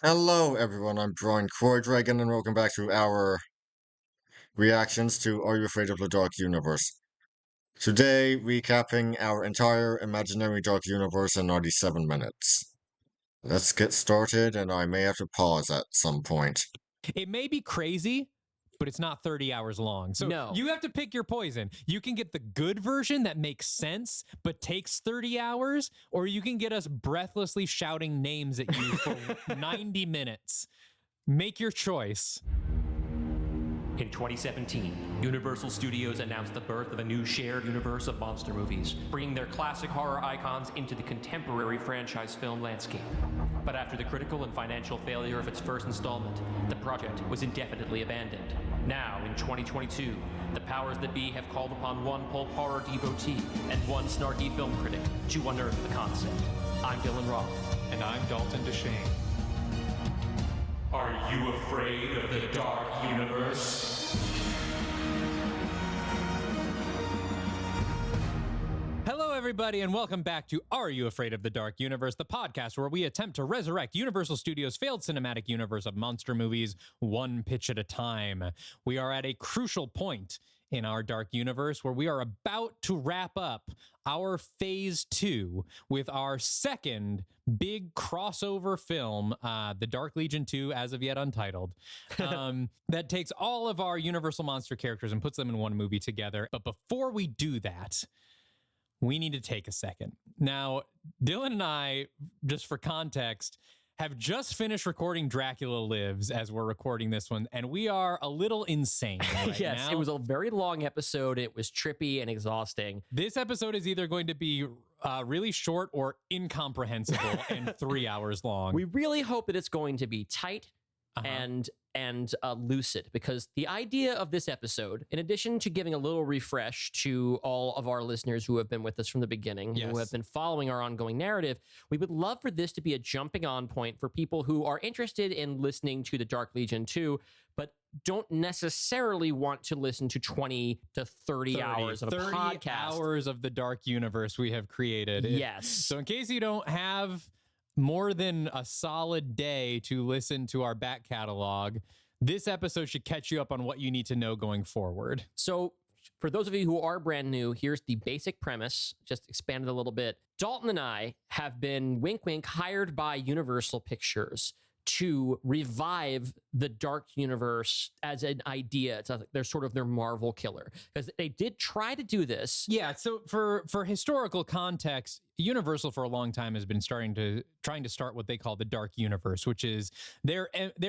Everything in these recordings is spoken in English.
Hello everyone, I'm Bryan CroiDragon and welcome back to our reactions to Are You Afraid of the Dark Universe? Today, recapping our entire imaginary dark universe in 97 minutes. Let's get started and I may have to pause at some point. It may be crazy, but it's not 30 hours long. So No. you have to pick your poison. You can get the good version that makes sense, but takes 30 hours, or you can get us breathlessly shouting names at you for 90 minutes. Make your choice. In 2017, Universal Studios announced the birth of a new shared universe of monster movies, bringing their classic horror icons into the contemporary franchise film landscape. But after the critical and financial failure of its first installment, the project was indefinitely abandoned. Now, in 2022, the powers that be have called upon one pulp horror devotee and one snarky film critic to unearth the concept. I'm Dylan Roth. And I'm Dalton DeShane. Are you afraid of the dark universe? Hello, everybody, and welcome back to Are You Afraid of the Dark Universe, the podcast where we attempt to resurrect Universal Studios' failed cinematic universe of monster movies one pitch at a time. We are at a crucial point in our dark universe where we are about to wrap up our phase 2 with our second big crossover film, The Dark Legion 2, as of yet untitled, that takes all of our Universal monster characters and puts them in one movie together. But before we do that, we need to take a second. Now, Dylan and I, just for context, have just finished recording Dracula Lives as we're recording this one, and we are a little insane right Yes, now. it was a very long episode. It was trippy and exhausting. This episode is either going to be really short or incomprehensible and 3 hours long. We really hope that it's going to be tight and lucid, because the idea of this episode, in addition to giving a little refresh to all of our listeners who have been with us from the beginning, who have been following our ongoing narrative, we would love for this to be a jumping on point for people who are interested in listening to the Dark Legion 2, but don't necessarily want to listen to 20 to 30 hours of a 30 podcast. hours of the dark universe we have created. Yes. So in case you don't have more than a solid day to listen to our back catalog, this episode should catch you up on what you need to know going forward. So for those of you who are brand new, here's the basic premise, just expanded a little bit. Dalton and I have been, wink, wink, hired by Universal Pictures to revive the dark universe as an idea. They're sort of their Marvel killer, because they did try to do this. Yeah, so for historical context, Universal for a long time has been trying to start what they call the Dark Universe, which is their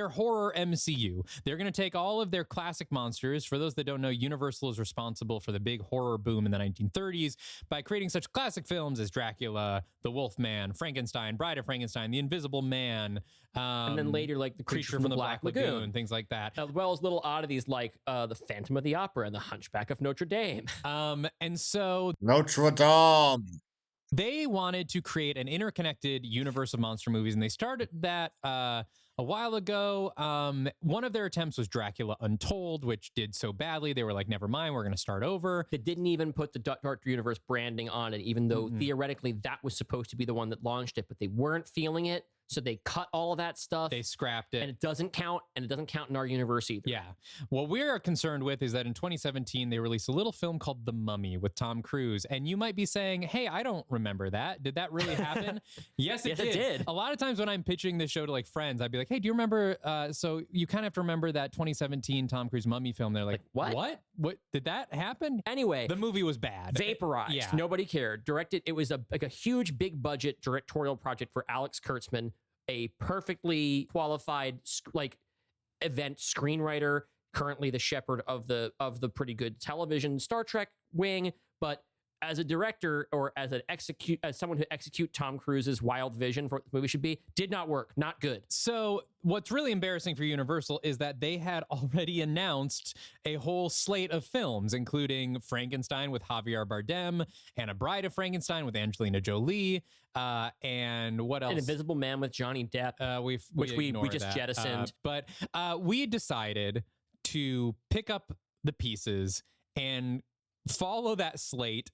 horror MCU. They're going to take all of their classic monsters. For those that don't know, Universal is responsible for the big horror boom in the 1930s by creating such classic films as Dracula, The Wolfman, Frankenstein, Bride of Frankenstein, The Invisible Man, and then later, like The Creature from the Black Lagoon, things like that. As well as little oddities like The Phantom of the Opera and The Hunchback of Notre Dame. And so Notre Dame! they wanted to create an interconnected universe of monster movies, and they started that a while ago. One of their attempts was Dracula Untold, which did so badly. They were like, never mind, we're going to start over. They didn't even put the Dark Universe branding on it, even though theoretically that was supposed to be the one that launched it, but they weren't feeling it. So they cut all of that stuff. They scrapped it. And it doesn't count, and it doesn't count in our universe either. Yeah. What we're concerned with is that in 2017, they released a little film called The Mummy with Tom Cruise. And you might be saying, hey, I don't remember that. Did that really happen? Yes, it did. A lot of times when I'm pitching this show to like friends, I'd be like, hey, do you remember? So you kind of have to remember that 2017 Tom Cruise Mummy film. They're like, what? What? Did that happen? Anyway. The movie was bad. Vaporized. Yeah. Nobody cared. Directed. It was a huge, big budget directorial project for Alex Kurtzman, a perfectly qualified event screenwriter, currently the shepherd of the pretty good television Star Trek wing, but as a director or as someone who execute Tom Cruise's wild vision for what the movie should be, did not work. Not good. So what's really embarrassing for Universal is that they had already announced a whole slate of films, including Frankenstein with Javier Bardem and A Bride of Frankenstein with Angelina Jolie, and what else? An Invisible Man with Johnny Depp, which we just jettisoned. But we decided to pick up the pieces and follow that slate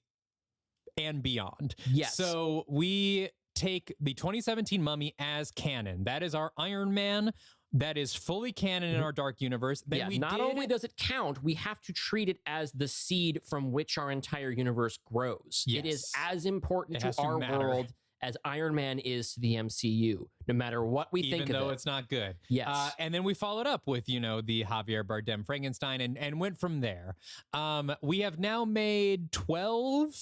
and beyond. Yes. So we take the 2017 Mummy as canon. That is our Iron Man. That is fully canon in our Dark Universe. Then not only does it count, we have to treat it as the seed from which our entire universe grows. It is as important to our world as Iron Man is to the MCU, no matter what we think of it. Even though it's not good. Yes. And then we followed up with, the Javier Bardem Frankenstein and went from there. We have now made 12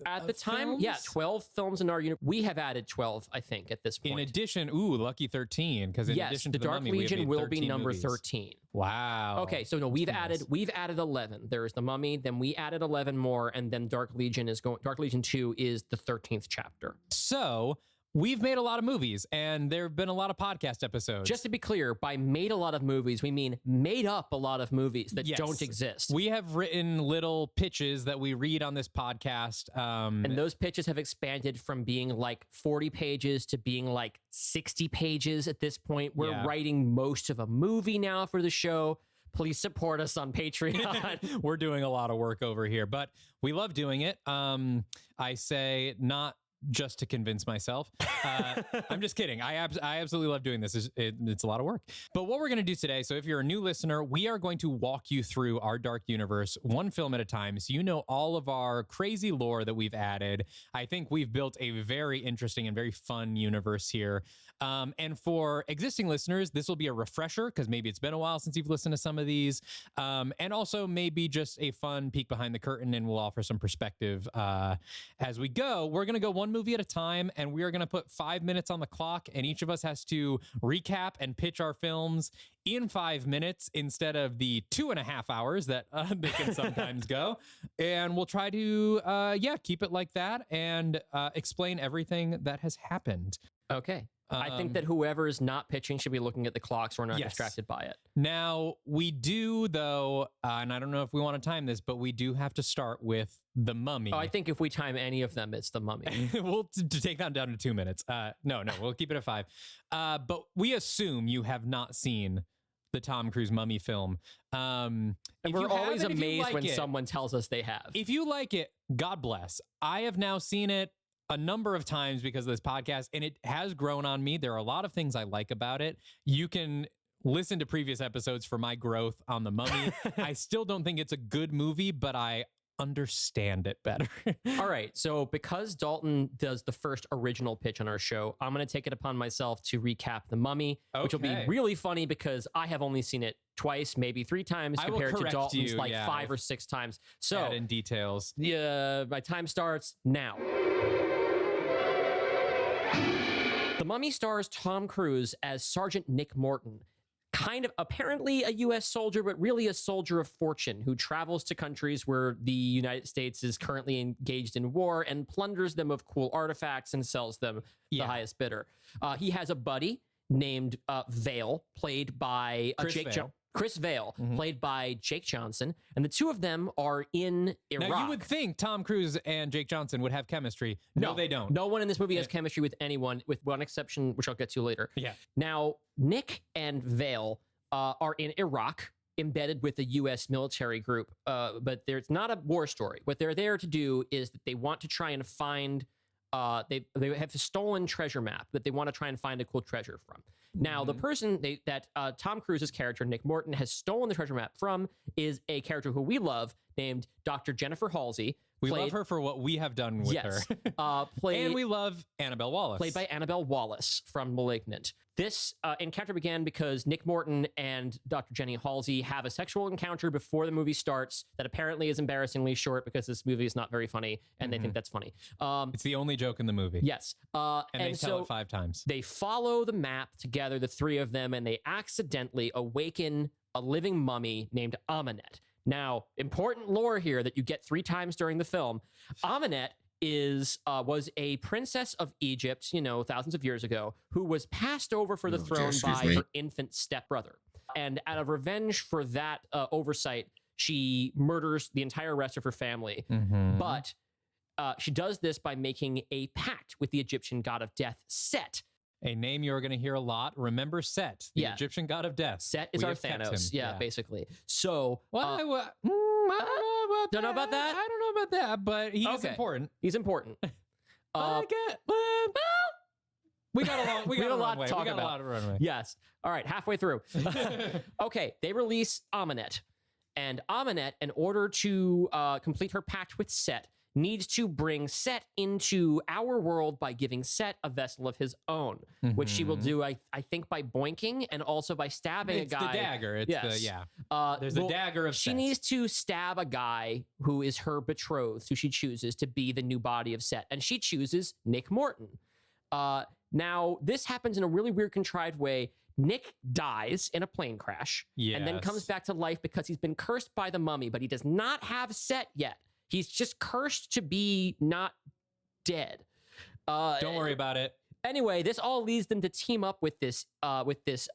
at the time. films? Yeah, 12 films in our universe. We have added 12, I think, at this point. In addition, lucky 13, because in addition to the Dark Mummy, Legion will be number movies. 13. Wow. Okay, so no, we've added 11. There's the Mummy, then we added 11 more, and then Dark Legion 2 is the 13th chapter. So we've made a lot of movies, and there have been a lot of podcast episodes. Just to be clear, by made a lot of movies, we mean made up a lot of movies that don't exist. We have written little pitches that we read on this podcast. And those pitches have expanded from being like 40 pages to being like 60 pages at this point. We're writing most of a movie now for the show. Please support us on Patreon. We're doing a lot of work over here, but we love doing it. I say not just to convince myself. I'm just kidding. I absolutely love doing this. It's a lot of work. But what we're going to do today, so if you're a new listener, we are going to walk you through our Dark Universe one film at a time, so you know all of our crazy lore that we've added. I think we've built a very interesting and very fun universe here. And for existing listeners, this will be a refresher, because maybe it's been a while since you've listened to some of these. And also maybe just a fun peek behind the curtain, and we'll offer some perspective as we go. We're going to go one movie at a time, and we are going to put 5 minutes on the clock, and each of us has to recap and pitch our films in 5 minutes instead of the 2.5 hours that they can sometimes go. And we'll try to, keep it like that and explain everything that has happened. Okay. I think that whoever is not pitching should be looking at the clock so we're not distracted by it. Now, we do, though, and I don't know if we want to time this, but we do have to start with the Mummy. Oh, I think if we time any of them, it's the Mummy. We'll to take that down to 2 minutes. No, we'll keep it at 5. But we assume you have not seen the Tom Cruise Mummy film. And we're always amazed when someone tells us they have. If you like it, God bless. I have now seen it a number of times because of this podcast, and it has grown on me. There are a lot of things I like about it. You can listen to previous episodes for my growth on the Mummy. I still don't think it's a good movie, but I understand it better. All right. So because Dalton does the first original pitch on our show, I'm going to take it upon myself to recap The Mummy, which will be really funny because I have only seen it twice, maybe 3 times, compared to Dalton's 5 or 6 times. So add in details. Yeah, my time starts now. The Mummy stars Tom Cruise as Sergeant Nick Morton, kind of apparently a U.S. soldier, but really a soldier of fortune who travels to countries where the United States is currently engaged in war and plunders them of cool artifacts and sells them the highest bidder. He has a buddy named Vale, played by Chris Vale, played by Jake Johnson, and the two of them are in Iraq. Now, you would think Tom Cruise and Jake Johnson would have chemistry. No, they don't. No one in this movie has chemistry with anyone, with one exception, which I'll get to later. Yeah. Now, Nick and Vale are in Iraq, embedded with a U.S. military group, but it's not a war story. What they're there to do is that they want to try and find, they have a stolen treasure map that they want to try and find a cool treasure from. Now, the person that Tom Cruise's character, Nick Morton, has stolen the treasure map from is a character who we love named Dr. Jennifer Halsey. We love her for what we have done with her. And we love Annabelle Wallis. Played by Annabelle Wallis from *Malignant*. This encounter began because Nick Morton and Dr. Jenny Halsey have a sexual encounter before the movie starts that apparently is embarrassingly short because this movie is not very funny, and they think that's funny. It's the only joke in the movie. Yes. And they tell it 5 times. They follow the map together, the 3 of them, and they accidentally awaken a living mummy named Amenet. Now, important lore here that you get 3 times during the film. Amenet was a princess of Egypt, thousands of years ago, who was passed over for the throne by her infant stepbrother. And out of revenge for that oversight, she murders the entire rest of her family. But she does this by making a pact with the Egyptian god of death, Set. A name you're going to hear a lot. Remember Set, the Egyptian god of death. Set is our Thanos. Yeah, basically. So, I don't know about that. I don't know about that, but he's important. He's important. We got a long. We got a lot to talk about. A lot of runway. Yes. All right. Halfway through. Okay. They release Amunet, and Amunet, in order to complete her pact with Set, needs to bring Set into our world by giving Set a vessel of his own, which she will do, I think, by boinking and also by stabbing a guy. It's the dagger. It's yes. There's a dagger of She Set. needs to stab a guy who is her betrothed, who she chooses to be the new body of Set, and she chooses Nick Morton. Now, this happens in a really weird, contrived way. Nick dies in a plane crash and then comes back to life because he's been cursed by the mummy, but he does not have Set yet. He's just cursed to be not dead. Don't worry about it. Anyway, this all leads them to team up with this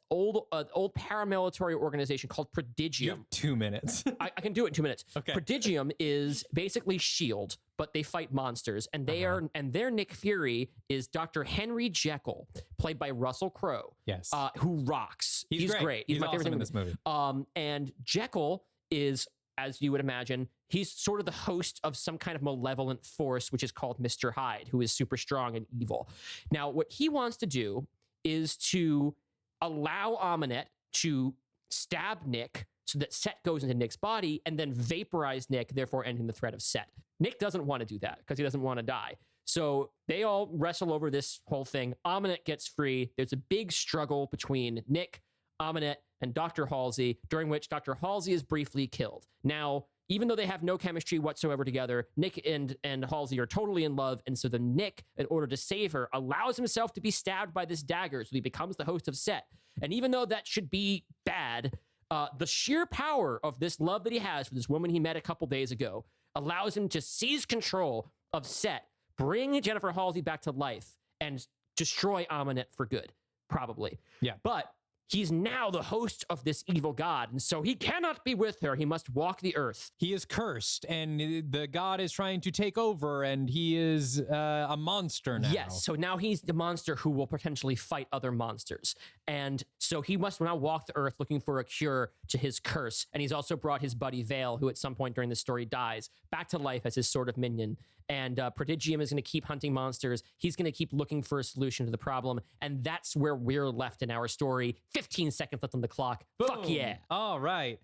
old paramilitary organization called Prodigium. You have 2 minutes. I can do it in 2 minutes. Okay. Prodigium is basically S.H.I.E.L.D., but they fight monsters, and their Nick Fury is Dr. Henry Jekyll, played by Russell Crowe. Yes. Who rocks. He's great. He's my awesome favorite thing in this movie. And Jekyll is, as you would imagine, he's sort of the host of some kind of malevolent force, which is called Mr. Hyde, who is super strong and evil. Now, what he wants to do is to allow Amunet to stab Nick so that Set goes into Nick's body and then vaporize Nick, therefore ending the threat of Set. Nick doesn't want to do that because he doesn't want to die. So they all wrestle over this whole thing. Amunet gets free. There's a big struggle between Nick, Amunet, and Dr. Halsey, during which Dr. Halsey is briefly killed. Now, even though they have no chemistry whatsoever together, Nick and Halsey are totally in love, and so the Nick, in order to save her, allows himself to be stabbed by this dagger, so he becomes the host of Set. And even though that should be bad, the sheer power of this love that he has for this woman he met a couple days ago allows him to seize control of Set, bring Jennifer Halsey back to life, and destroy Amunet for good, probably. Yeah. But he's now the host of this evil god, and so he cannot be with her. He must walk the earth. He is cursed, and the god is trying to take over, and he is a monster now. Yes, so now he's the monster who will potentially fight other monsters. And so he must now walk the earth looking for a cure to his curse. And he's also brought his buddy Vale, who at some point during the story dies, back to life as his sort of minion. And Prodigium is going to keep hunting monsters. He's going to keep looking for a solution to the problem. And that's where we're left in our story. 15 seconds left on the clock. Boom. Fuck yeah. All right.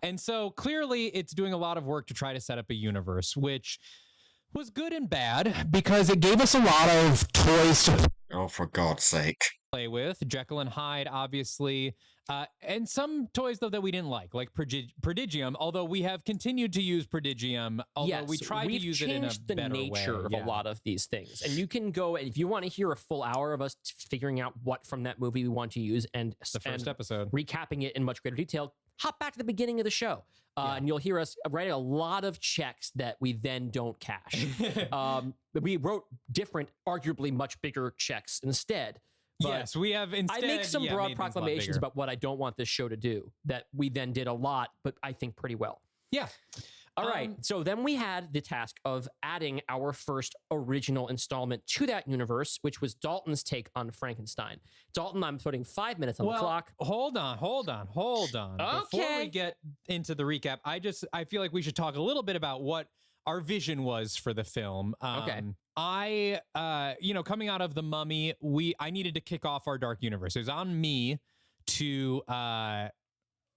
And so clearly it's doing a lot of work to try to set up a universe, which was good and bad because it gave us a lot of toys to Oh, for God's sake. play with. Jekyll and Hyde, obviously. And some toys, though, that we didn't like Prodigium, although we have continued to use Prodigium, although we tried to use it in a better way. We've changed the nature of a lot of these things. And you can go, if you want to hear a full hour of us figuring out what from that movie we want to use and The first episode. recapping it in much greater detail, hop back to the beginning of the show. And you'll hear us writing a lot of checks that we then don't cash. We wrote different, arguably much bigger checks instead. But yes, we have instead. I make some broad made things a lot proclamations bigger. about what I don't want this show to do that we then did a lot, but I think pretty well. Yeah. All right. So then we had the task of adding our first original installment to that universe, which was Dalton's take on Frankenstein. Dalton, I'm putting 5 minutes on the clock. Hold on. Before we get into the recap, I feel like we should talk a little bit about what our vision was for the film. Okay. Coming out of The Mummy, I needed to kick off our dark universe. It was on me to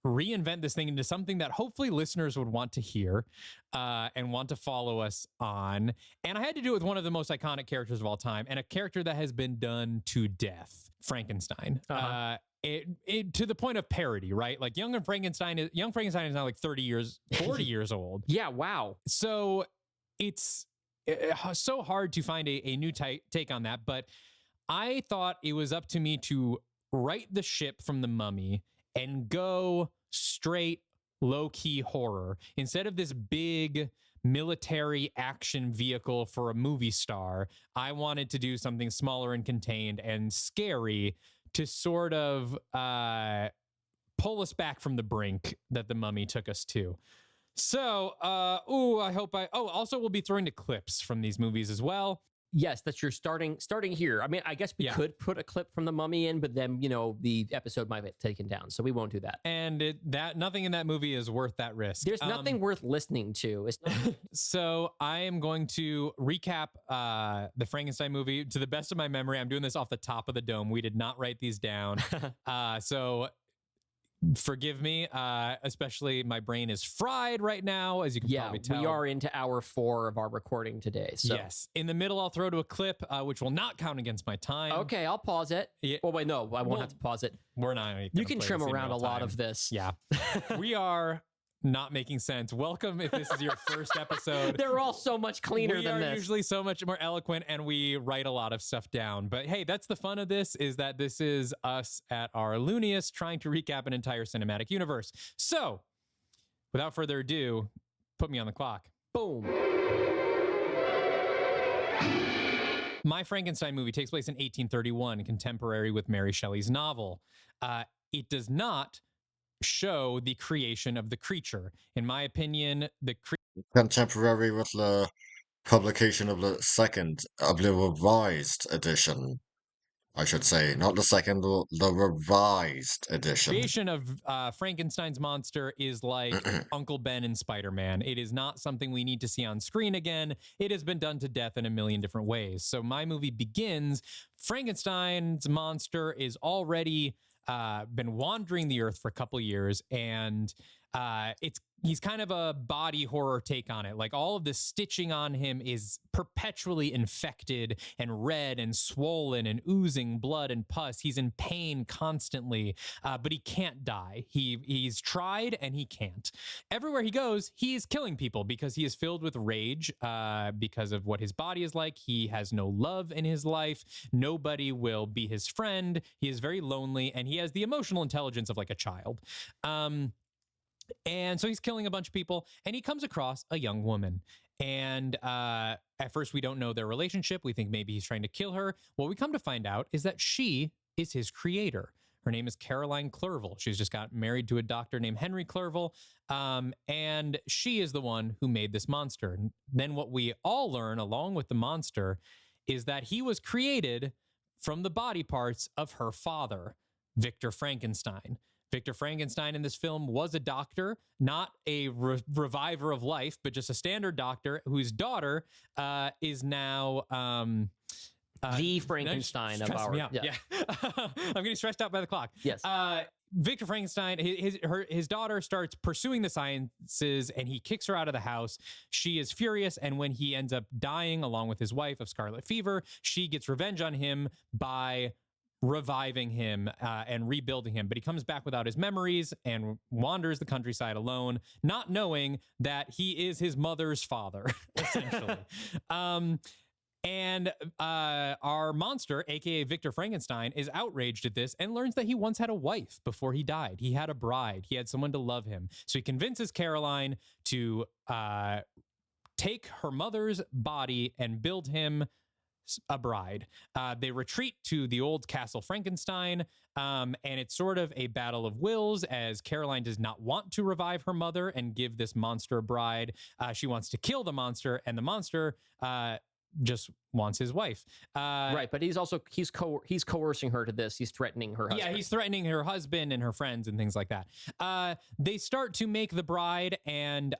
reinvent this thing into something that hopefully listeners would want to hear and want to follow us on. And I had to do it with one of the most iconic characters of all time, and a character that has been done to death, Frankenstein. To the point of parody, right? Like Young Frankenstein is now like 40 years old. Yeah, wow. So it's so hard to find a new take on that. But I thought it was up to me to right the ship from The Mummy and go straight low-key horror. Instead of this big military action vehicle for a movie star, I wanted to do something smaller and contained and scary to sort of pull us back from the brink that The Mummy took us to. So, also we'll be throwing to clips from these movies as well. yes, that's your starting here. I mean, I guess we could put a clip from The Mummy in, but then the episode might get taken down, so we won't do that. And nothing in that movie is worth that risk. There's nothing worth listening to. So I am going to recap the Frankenstein movie to the best of my memory. I'm doing this off the top of the dome. We did not write these down, so forgive me, especially my brain is fried right now, as you can probably tell. We are into hour 4 of our recording today. So. Yes. In the middle, I'll throw to a clip, which will not count against my time. Okay, I'll pause it. Yeah. Well, wait, no, I won't have to pause it. We're not. You can trim around a lot of this. Yeah. We are not making sense. Welcome if this is your first episode. They're all so much cleaner than this. We are usually so much more eloquent, and we write a lot of stuff down. But hey, that's the fun of this, is that this is us at our looniest trying to recap an entire cinematic universe. So, without further ado, put me on the clock. Boom. My Frankenstein movie takes place in 1831, contemporary with Mary Shelley's novel. It does not show the creation of the creature. In my opinion, Contemporary with the publication of the revised edition, I should say. Not the second, the revised edition. Creation of Frankenstein's monster is like Uncle Ben and Spider-Man. It is not something we need to see on screen again. It has been done to death in a million different ways. So my movie begins, Frankenstein's monster is already been wandering the earth for a couple years, and he's kind of a body horror take on it. Like, all of the stitching on him is perpetually infected and red and swollen and oozing blood and pus. He's in pain constantly, but he can't die. He's tried and he can't. Everywhere he goes, he's killing people because he is filled with rage because of what his body is like. He has no love in his life. Nobody will be his friend. He is very lonely, and he has the emotional intelligence of like a child. And so he's killing a bunch of people, and he comes across a young woman. And at first, we don't know their relationship. We think maybe he's trying to kill her. What we come to find out is that she is his creator. Her name is Caroline Clerval. She's just got married to a doctor named Henry Clerval, and she is the one who made this monster. And then what we all learn along with the monster is that he was created from the body parts of her father, Victor Frankenstein. Victor Frankenstein in this film was a doctor, not a reviver of life, but just a standard doctor whose daughter is now the Frankenstein of our. Yeah. I'm getting stressed out by the clock. Yes. Victor Frankenstein, his daughter starts pursuing the sciences, and he kicks her out of the house. She is furious, and when he ends up dying along with his wife of scarlet fever, she gets revenge on him by reviving him and rebuilding him. But he comes back without his memories and wanders the countryside alone, not knowing that he is his mother's father, essentially. And our monster, aka Victor Frankenstein, is outraged at this and learns that he once had a wife before he died. He had a bride. He had someone to love him. So he convinces Caroline to take her mother's body and build him a bride. They retreat to the old Castle Frankenstein, and it's sort of a battle of wills, as Caroline does not want to revive her mother and give this monster a bride. She wants to kill the monster, and the monster just wants his wife. Right, but he's coercing her to this. He's threatening her husband. Yeah, he's threatening her husband and her friends and things like that. They start to make the bride, and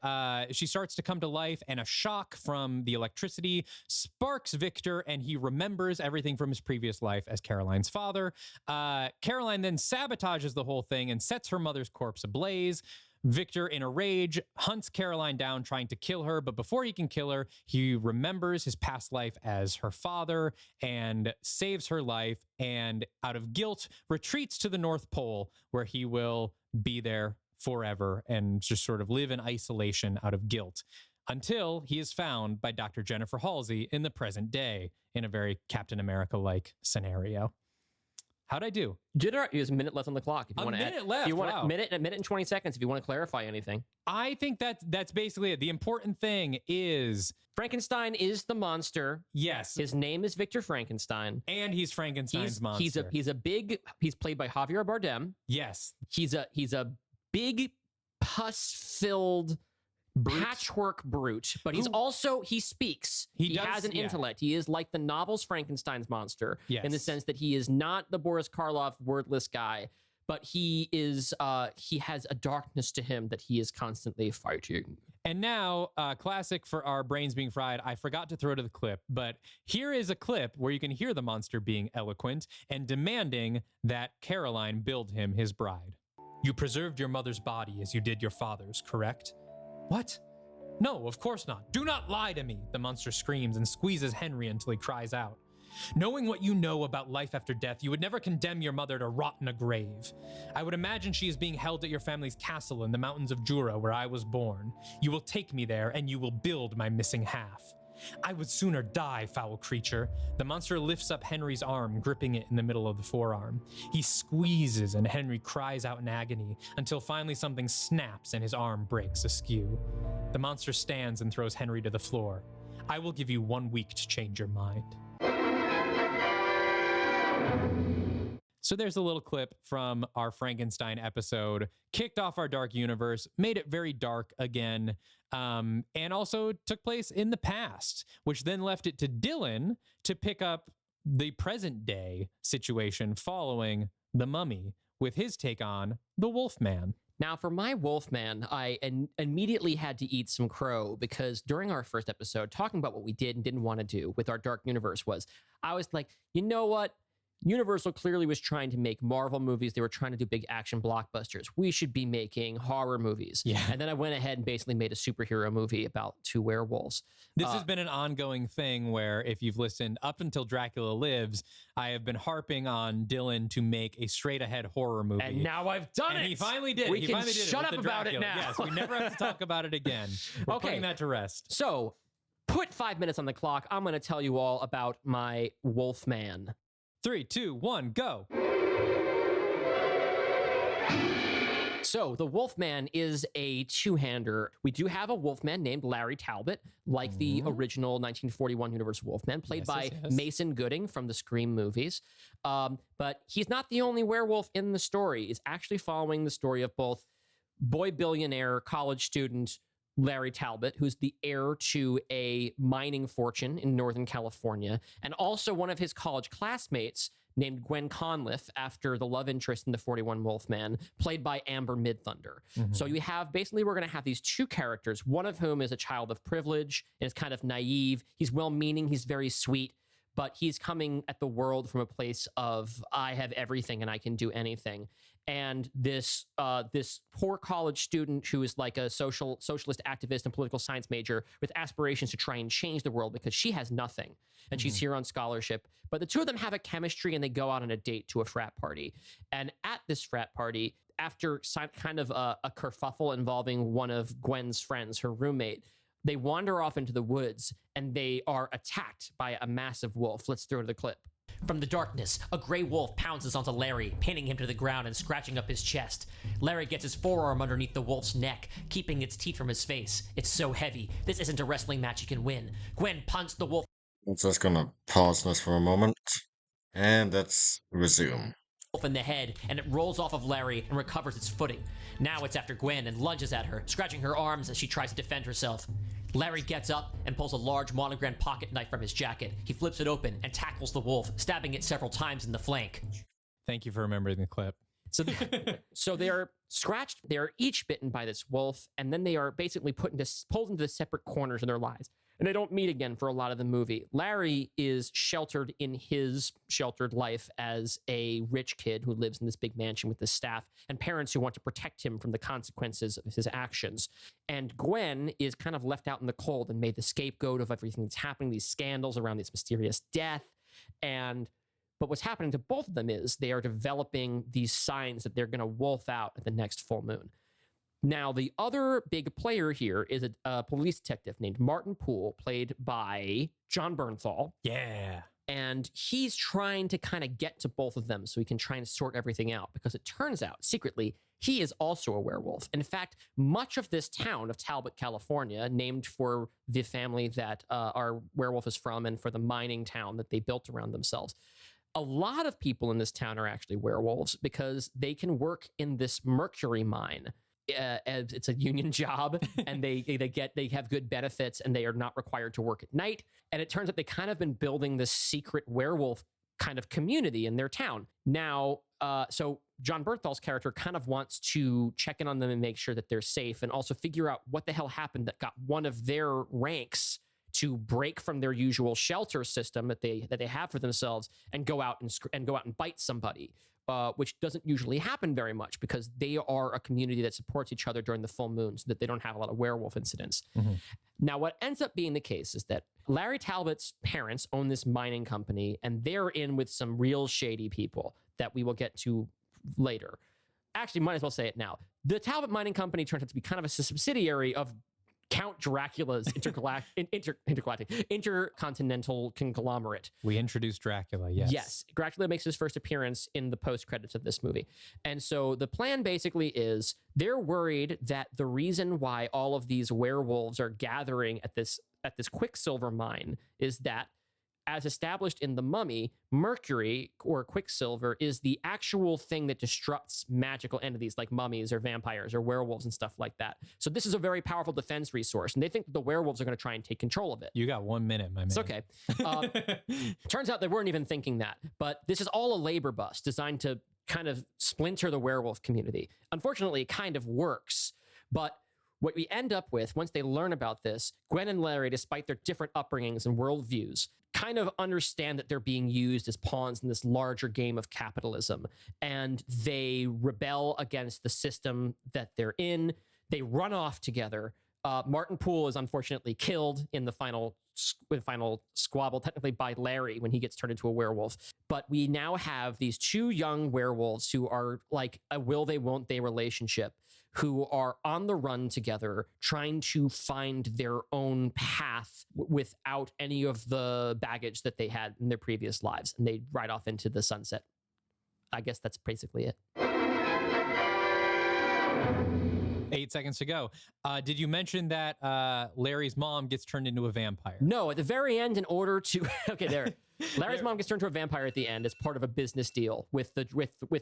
she starts to come to life, and a shock from the electricity sparks Victor, and he remembers everything from his previous life as Caroline's father. Caroline then sabotages the whole thing and sets her mother's corpse ablaze. Victor, in a rage, hunts Caroline down, trying to kill her, but before he can kill her, he remembers his past life as her father and saves her life, and out of guilt, retreats to the North Pole, where he will be there forever and just sort of live in isolation out of guilt, until he is found by Dr. Jennifer Halsey in the present day, in a very Captain America-like scenario. How'd I do? There's a minute left on the clock. If you want to minute left. If you want wow. a minute and 20 seconds. If you want to clarify anything, I think that's basically it. The important thing is Frankenstein is the monster. Yes, his name is Victor Frankenstein, and he's Frankenstein's monster. He's played by Javier Bardem. Yes, he's a big pus-filled patchwork brute, but he's also, he speaks. He has an intellect. He is like the novel's Frankenstein's monster in the sense that he is not the Boris Karloff wordless guy, but he is, he has a darkness to him that he is constantly fighting. And now, classic for our brains being fried, I forgot to throw to the clip, but here is a clip where you can hear the monster being eloquent and demanding that Caroline build him his bride. You preserved your mother's body as you did your father's, correct? What? No, of course not. Do not lie to me, the monster screams and squeezes Henry until he cries out. Knowing what you know about life after death, you would never condemn your mother to rot in a grave. I would imagine she is being held at your family's castle in the mountains of Jura, where I was born. You will take me there, and you will build my missing half. I would sooner die, foul creature. The monster lifts up Henry's arm, gripping it in the middle of the forearm. He squeezes, and Henry cries out in agony, until finally something snaps and his arm breaks askew. The monster stands and throws Henry to the floor. I will give you 1 week to change your mind. So there's a little clip from our Frankenstein episode, kicked off our dark universe, made it very dark again, and also took place in the past, which then left it to Dylan to pick up the present day situation following The Mummy with his take on the Wolfman. Now, for my Wolfman, I immediately had to eat some crow because during our first episode, talking about what we did and didn't want to do with our dark universe was, I was like, you know what? Universal clearly was trying to make Marvel movies. They were trying to do big action blockbusters. We should be making horror movies. Yeah. And then I went ahead and basically made a superhero movie about 2 werewolves. This has been an ongoing thing where if you've listened up until Dracula Lives, I have been harping on Dylan to make a straight ahead horror movie. And now I've done it. And he finally did. We he can finally did shut it up with the about Dracula. it now. Yes, we never have to talk about it again. We're putting that to rest. So put 5 minutes on the clock. I'm going to tell you all about my Wolfman. 3, 2, 1, go. So the Wolfman is a two-hander. We do have a Wolfman named Larry Talbot, like the original 1941 Universal Wolfman, played by Mason Gooding from the Scream movies. But he's not the only werewolf in the story. It's actually following the story of both boy billionaire college student Larry Talbot, who's the heir to a mining fortune in Northern California, and also one of his college classmates named Gwen Conliffe, after the love interest in the 41 Wolfman, played by Amber Midthunder. So you have, basically, we're going to have these 2 characters, one of whom is a child of privilege and is kind of naive. He's well-meaning, he's very sweet, but he's coming at the world from a place of, I have everything and I can do anything. And this poor college student who is like a socialist activist and political science major with aspirations to try and change the world because she has nothing and she's here on scholarship. But the 2 of them have a chemistry and they go out on a date to a frat party. And at this frat party, after kind of a kerfuffle involving one of Gwen's friends, her roommate, they wander off into the woods and they are attacked by a massive wolf. Let's throw to the clip. From the darkness, a gray wolf pounces onto Larry, pinning him to the ground and scratching up his chest. Larry gets his forearm underneath the wolf's neck, keeping its teeth from his face. It's so heavy. This isn't a wrestling match he can win. Gwen punts the wolf I'm just gonna pause this for a moment, and let's resume. in the head, and it rolls off of Larry and recovers its footing. Now it's after Gwen and lunges at her, scratching her arms as she tries to defend herself. Larry gets up and pulls a large monogrammed pocket knife from his jacket. He flips it open and tackles the wolf, stabbing it several times in the flank. Thank you for remembering the clip. So they are scratched. They are each bitten by this wolf, and then they are basically pulled into separate corners in their lives. And they don't meet again for a lot of the movie. Larry is sheltered in his sheltered life as a rich kid who lives in this big mansion with his staff and parents who want to protect him from the consequences of his actions. And Gwen is kind of left out in the cold and made the scapegoat of everything that's happening, these scandals around this mysterious death. But what's happening to both of them is they are developing these signs that they're going to wolf out at the next full moon. Now, the other big player here is a police detective named Martin Poole, played by John Bernthal. Yeah. And he's trying to kind of get to both of them so he can try and sort everything out, because it turns out, secretly, he is also a werewolf. In fact, much of this town of Talbot, California, named for the family that our werewolf is from and for the mining town that they built around themselves, a lot of people in this town are actually werewolves because they can work in this mercury mine. it's a union job, and they have good benefits, and they are not required to work at night. And it turns out they kind of been building this secret werewolf kind of community in their town. Now, so John Berthal's character kind of wants to check in on them and make sure that they're safe, and also figure out what the hell happened that got one of their ranks to break from their usual shelter system that they have for themselves and go out and bite somebody, which doesn't usually happen very much because they are a community that supports each other during the full moon, so that they don't have a lot of werewolf incidents. Now, what ends up being the case is that Larry Talbot's parents own this mining company, and they're in with some real shady people that we will get to later. Actually, might as well say it now. The Talbot Mining Company turns out to be kind of a subsidiary of Count Dracula's intercontinental conglomerate. We introduced Dracula, yes. Yes. Dracula makes his first appearance in the post-credits of this movie. And so the plan basically is they're worried that the reason why all of these werewolves are gathering at this Quicksilver mine is that, as established in The Mummy, Mercury, or Quicksilver, is the actual thing that disrupts magical entities like mummies or vampires or werewolves and stuff like that. So this is a very powerful defense resource, and they think that the werewolves are going to try and take control of it. You got 1 minute, my man. It's okay. Turns out they weren't even thinking that, but this is all a labor bust designed to kind of splinter the werewolf community. Unfortunately, it kind of works, but what we end up with, once they learn about this, Gwen and Larry, despite their different upbringings and worldviews, kind of understand that they're being used as pawns in this larger game of capitalism. And they rebel against the system that they're in. They run off together. Martin Poole is unfortunately killed in the final squabble, technically by Larry when he gets turned into a werewolf. But we now have these two young werewolves who are like a will they, won't they relationship, who are on the run together, trying to find their own path without any of the baggage that they had in their previous lives. And they ride off into the sunset. I guess that's basically it. 8 seconds to go. Did you mention that Larry's mom gets turned into a vampire? No, at the very end, in order to okay, there. Larry's mom gets turned to a vampire at the end as part of a business deal with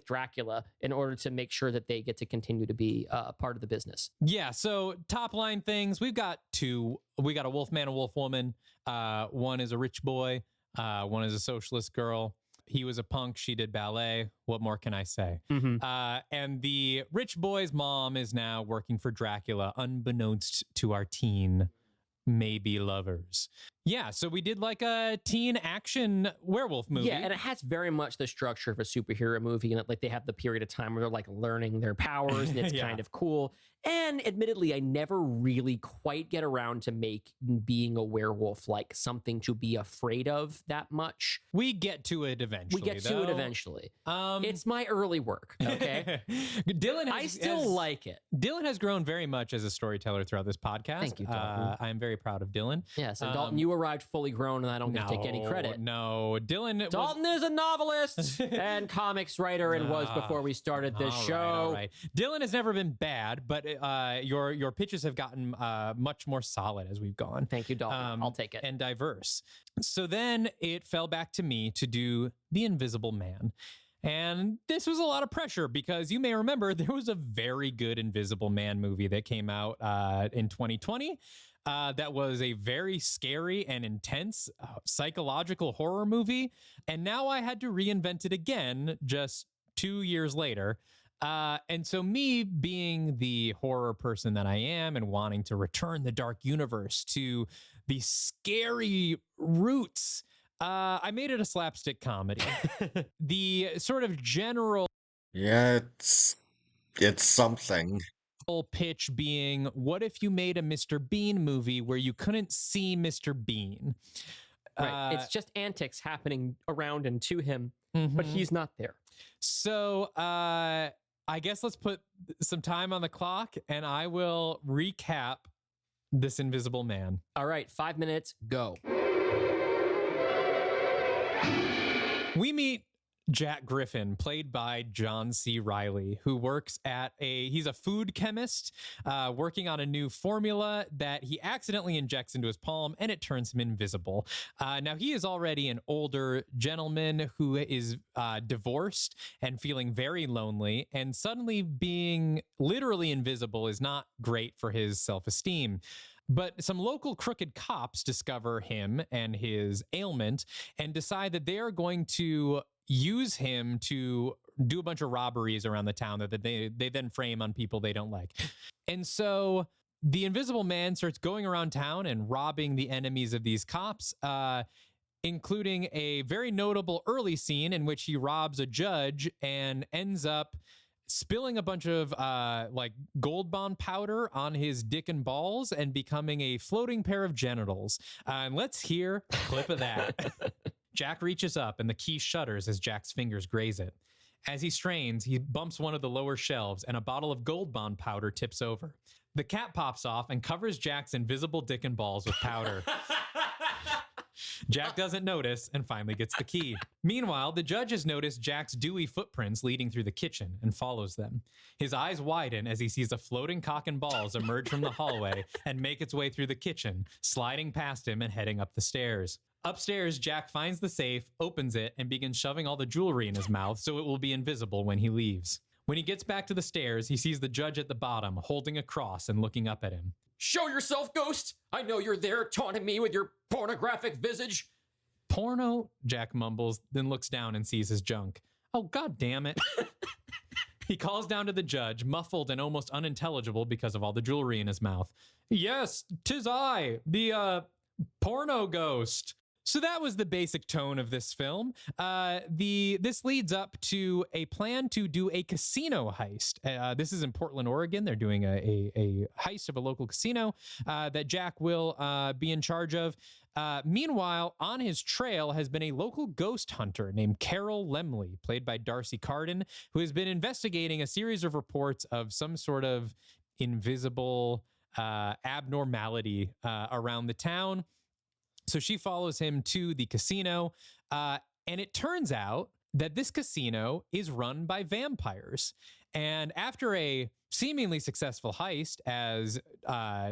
Dracula in order to make sure that they get to continue to be part of the business. Yeah, so top line things, we've got two. We got a wolf man, a wolf woman. One is a rich boy. One is a socialist girl. He was a punk. She did ballet. What more can I say? And the rich boy's mom is now working for Dracula, unbeknownst to our teen maybe lovers. Yeah, so we did like a teen action werewolf movie. Yeah, and it has very much the structure of a superhero movie, and like they have the period of time where they're like learning their powers, and it's kind of cool. And admittedly, I never really quite get around to make being a werewolf like something to be afraid of that much. We get to it eventually. It's my early work, okay? I still like it. Dylan has grown very much as a storyteller throughout this podcast. Thank you, Dalton. I'm very proud of Dylan. Yes, and Dalton, you arrived fully grown, and I don't get to take any credit. No, Dalton is a novelist and comics writer, and was before we started this show. All right. Dylan has never been bad, but your pitches have gotten much more solid as we've gone. Thank you, Dalton. I'll take it. And diverse. So then it fell back to me to do The Invisible Man. And this was a lot of pressure because you may remember there was a very good Invisible Man movie that came out in 2020. That was a very scary and intense psychological horror movie. And now I had to reinvent it again just 2 years later. And so me being the horror person that I am and wanting to return the dark universe to the scary roots, I made it a slapstick comedy. The sort of general... Yeah, it's something. Pitch being, what if you made a Mr. Bean movie where you couldn't see Mr. Bean? Right. It's just antics happening around and to him, but he's not there. So I guess let's put some time on the clock and I will recap this Invisible Man. All right, 5 minutes, go. We meet Jack Griffin, played by John C. Reilly, who works at he's a food chemist working on a new formula that he accidentally injects into his palm, and it turns him invisible. Now, he is already an older gentleman who is divorced and feeling very lonely, and suddenly being literally invisible is not great for his self-esteem. But some local crooked cops discover him and his ailment and decide that they are going to use him to do a bunch of robberies around the town that they then frame on people they don't like. And so the Invisible Man starts going around town and robbing the enemies of these cops, including a very notable early scene in which he robs a judge and ends up spilling a bunch of like gold bond powder on his dick and balls and becoming a floating pair of genitals. And let's hear a clip of that. Jack reaches up and the key shudders as Jack's fingers graze it. As he strains, he bumps one of the lower shelves and a bottle of gold bond powder tips over. The cap pops off and covers Jack's invisible dick and balls with powder. Jack doesn't notice and finally gets the key. Meanwhile, the judge has noticed Jack's dewy footprints leading through the kitchen and follows them. His eyes widen as he sees a floating cock and balls emerge from the hallway and make its way through the kitchen, sliding past him and heading up the stairs. Upstairs, Jack finds the safe, opens it, and begins shoving all the jewelry in his mouth so it will be invisible when he leaves. When he gets back to the stairs, he sees the judge at the bottom, holding a cross and looking up at him. Show yourself, ghost! I know you're there, taunting me with your pornographic visage. Porno? Jack mumbles, then looks down and sees his junk. Oh, god damn it. He calls down to the judge, muffled and almost unintelligible because of all the jewelry in his mouth. Yes, 'tis I, the, porno ghost. So that was the basic tone of this film. This leads up to a plan to do a casino heist. This is in Portland, Oregon. They're doing a heist of a local casino that Jack will be in charge of. Meanwhile, on his trail has been a local ghost hunter named Carol Lemley, played by Darcy Carden, who has been investigating a series of reports of some sort of invisible abnormality around the town. So she follows him to the casino, and it turns out that this casino is run by vampires. And after a seemingly successful heist, as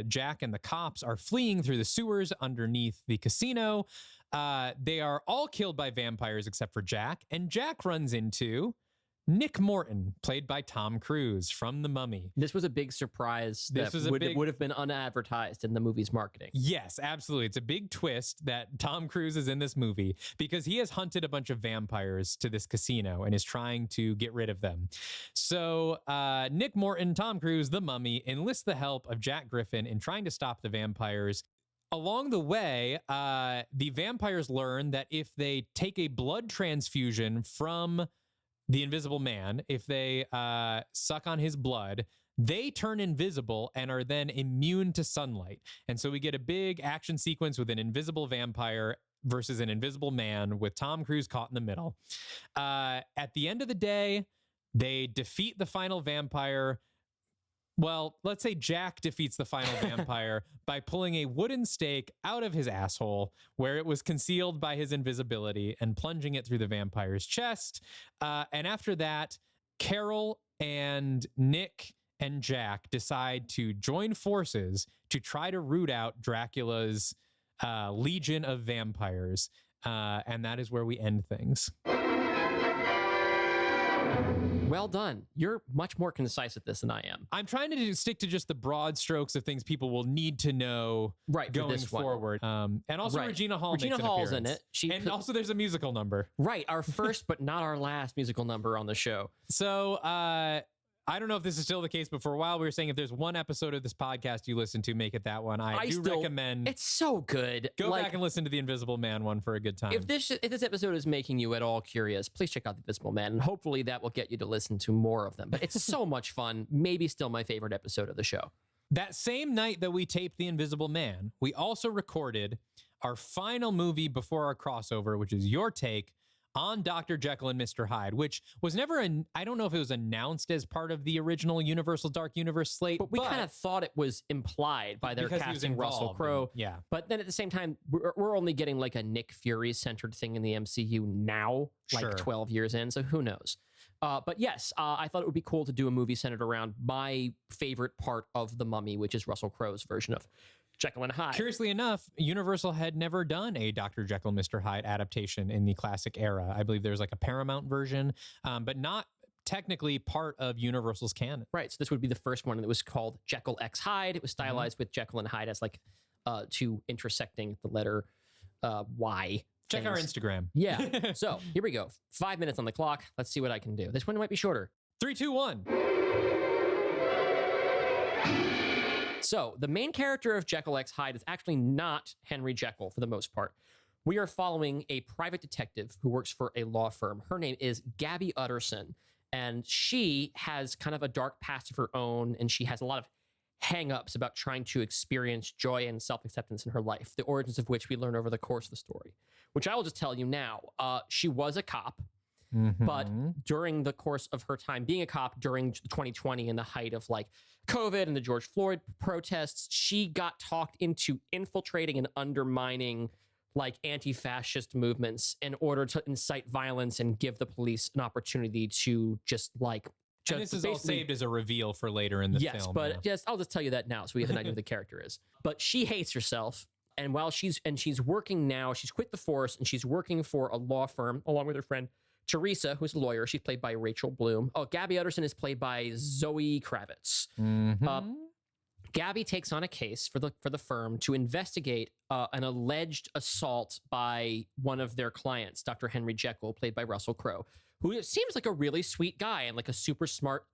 Jack and the cops are fleeing through the sewers underneath the casino, they are all killed by vampires except for Jack, and Jack runs into Nick Morton, played by Tom Cruise from The Mummy. This was a big surprise that would have been unadvertised in the movie's marketing. Yes, absolutely. It's a big twist that Tom Cruise is in this movie because he has hunted a bunch of vampires to this casino and is trying to get rid of them. So Nick Morton, Tom Cruise, The Mummy, enlists the help of Jack Griffin in trying to stop the vampires. Along the way, the vampires learn that if they take a blood transfusion from the Invisible Man, if they suck on his blood, they turn invisible and are then immune to sunlight. And so we get a big action sequence with an invisible vampire versus an invisible man with Tom Cruise caught in the middle. At the end of the day, they defeat the final vampire. Well, let's say Jack defeats the final vampire by pulling a wooden stake out of his asshole where it was concealed by his invisibility and plunging it through the vampire's chest. And after that, Carol and Nick and Jack decide to join forces to try to root out Dracula's legion of vampires. And that is where we end things. Well done. You're much more concise at this than I am. I'm trying to stick to just the broad strokes of things people will need to know going forward. And also Regina Hall makes an Hall's appearance. in it. And also there's a musical number. Right. Our first but not our last musical number on the show. So I don't know if this is still the case, but for a while we were saying if there's one episode of this podcast you listen to, make it that one. I do recommend. It's so good. Go back and listen to the Invisible Man one for a good time. If this episode is making you at all curious, please check out the Invisible Man, and hopefully that will get you to listen to more of them. But it's so much fun. Maybe still my favorite episode of the show. That same night that we taped The Invisible Man, we also recorded our final movie before our crossover, which is your take on Dr. Jekyll and Mr. Hyde, which was never, I don't know if it was announced as part of the original Universal Dark Universe slate. But we kind of thought it was implied by their casting Russell Crowe. Yeah. But then at the same time, we're only getting like a Nick Fury-centered thing in the MCU now, like 12 years in, so who knows? But yes, I thought it would be cool to do a movie centered around my favorite part of The Mummy, which is Russell Crowe's version of Jekyll and Hyde. Curiously enough, Universal had never done a Dr. Jekyll, Mr. Hyde adaptation in the classic era. I believe there's like a Paramount version, but not technically part of Universal's canon. Right. So this would be the first one that was called Jekyll X Hyde. It was stylized with Jekyll and Hyde as like two intersecting the letter Y. Check our Instagram. Yeah. So here we go. 5 minutes on the clock. Let's see what I can do. This one might be shorter. 3, 2, 1. So the main character of Jekyll X Hyde is actually not Henry Jekyll for the most part. We are following a private detective who works for a law firm. Her name is Gabby Utterson, and she has kind of a dark past of her own, and she has a lot of hang-ups about trying to experience joy and self-acceptance in her life, the origins of which we learn over the course of the story, which I will just tell you now. She was a cop, but during the course of her time being a cop during 2020 in the height of like COVID and the George Floyd protests, she got talked into infiltrating and undermining like anti-fascist movements in order to incite violence and give the police an opportunity to just like... And this is all saved as a reveal for later in the film. Yes, but I'll just tell you that now so we have an idea who the character is. But she hates herself. And while she's working now, she's quit the force and she's working for a law firm along with her friend Teresa, who's a lawyer. She's played by Rachel Bloom. Oh, Gabby Utterson is played by Zoe Kravitz. Gabby takes on a case for the firm to investigate an alleged assault by one of their clients, Dr. Henry Jekyll, played by Russell Crowe, who seems like a really sweet guy and like a super smart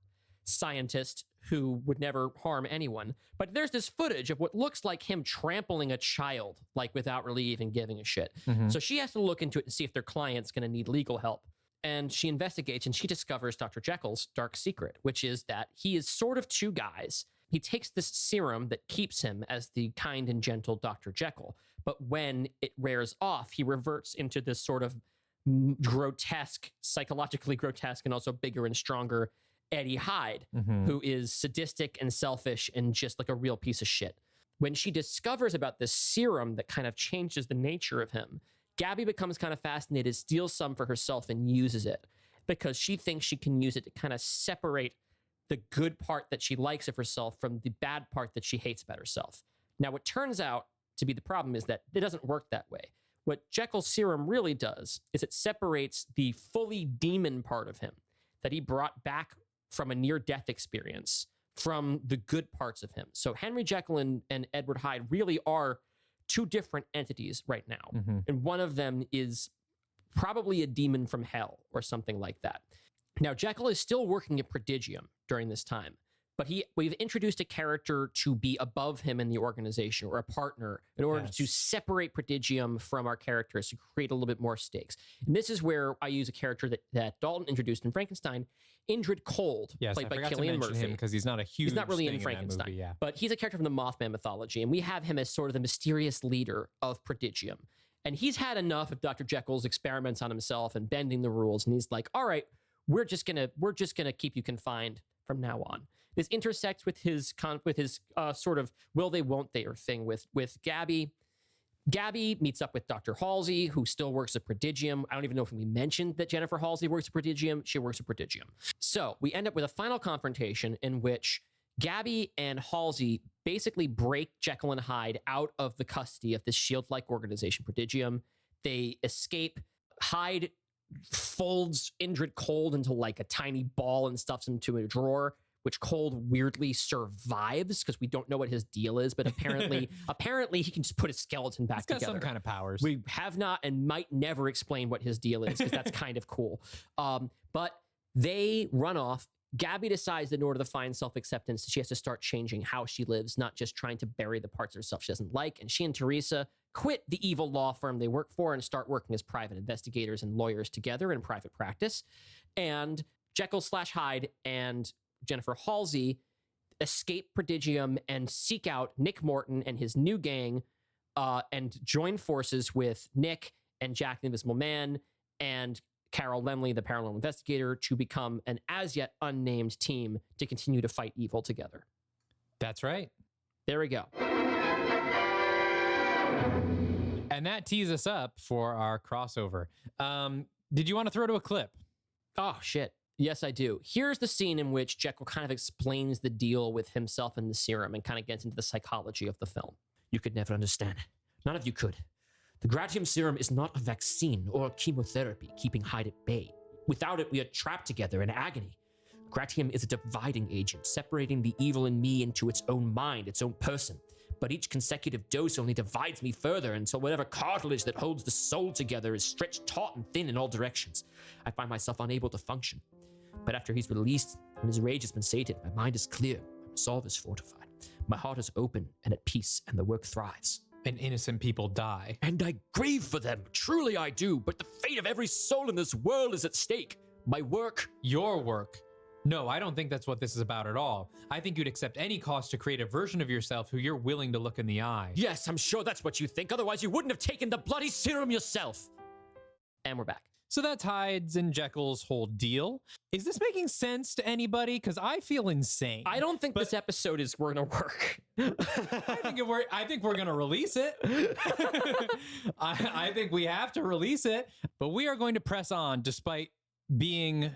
scientist who would never harm anyone. But there's this footage of what looks like him trampling a child, like without really even giving a shit. So she has to look into it and see if their client's going to need legal help. And she investigates and she discovers Dr. Jekyll's dark secret, which is that he is sort of two guys. He takes this serum that keeps him as the kind and gentle Dr. Jekyll. But when it wears off, he reverts into this sort of grotesque, psychologically grotesque, and also bigger and stronger Eddie Hyde, who is sadistic and selfish and just like a real piece of shit. When she discovers about this serum that kind of changes the nature of him, Gabby becomes kind of fascinated, steals some for herself and uses it because she thinks she can use it to kind of separate the good part that she likes of herself from the bad part that she hates about herself. Now, what turns out to be the problem is that it doesn't work that way. What Jekyll's serum really does is it separates the fully demon part of him that he brought back from a near-death experience from the good parts of him. So Henry Jekyll and Edward Hyde really are two different entities right now. And one of them is probably a demon from hell or something like that. Now, Jekyll is still working at Prodigium during this time, but we've introduced a character to be above him in the organization or a partner in order to separate Prodigium from our characters to create a little bit more stakes. And this is where I use a character that Dalton introduced in Frankenstein, Indrid Cold, played by Cillian Murphy. Because he's not a huge. He's not really in thing Frankenstein, movie, but he's a character from the Mothman mythology, and we have him as sort of the mysterious leader of Prodigium. And he's had enough of Dr. Jekyll's experiments on himself and bending the rules, and he's like, "All right, we're just gonna keep you confined from now on." This intersects with his sort of will they won't they or thing with Gabby. Gabby meets up with Dr. Halsey, who still works at Prodigium. I don't even know if we mentioned that Jennifer Halsey works at Prodigium. She works at Prodigium. So we end up with a final confrontation in which Gabby and Halsey basically break Jekyll and Hyde out of the custody of this shield-like organization, Prodigium. They escape. Hyde folds Indrid Cold into like a tiny ball and stuffs him into a drawer, which Cold weirdly survives because we don't know what his deal is, but apparently he can just put his skeleton back together. He's got some kind of powers. We have not and might never explain what his deal is because that's kind of cool. But they run off. Gabby decides that in order to find self-acceptance, she has to start changing how she lives, not just trying to bury the parts of herself she doesn't like. And she and Teresa quit the evil law firm they work for and start working as private investigators and lawyers together in private practice. And Jekyll/Hyde and Jennifer Halsey escape Prodigium and seek out Nick Morton and his new gang and join forces with Nick and Jack the Invisible Man and Carol Lemley, the paranormal investigator, to become an as yet unnamed team to continue to fight evil together. That's right. There we go. And that tees us up for our crossover. Did you want to throw to a clip? Oh, shit. Yes, I do. Here's the scene in which Jekyll kind of explains the deal with himself and the serum and kind of gets into the psychology of the film. You could never understand. None of you could. The Gratium serum is not a vaccine or a chemotherapy keeping Hyde at bay. Without it, we are trapped together in agony. Gratium is a dividing agent, separating the evil in me into its own mind, its own person. But each consecutive dose only divides me further until whatever cartilage that holds the soul together is stretched taut and thin in all directions. I find myself unable to function. But after he's released and his rage has been sated, my mind is clear, my resolve is fortified. My heart is open and at peace, and the work thrives. And innocent people die. And I grieve for them, truly I do, but the fate of every soul in this world is at stake. My work. Your work. No, I don't think that's what this is about at all. I think you'd accept any cost to create a version of yourself who you're willing to look in the eye. Yes, I'm sure that's what you think, otherwise you wouldn't have taken the bloody serum yourself. And we're back. So that's Hyde's and Jekyll's whole deal. Is this making sense to anybody? Because I feel insane. I don't think this episode is going to work. I think we're going to release it. I think we have to release it. But we are going to press on despite being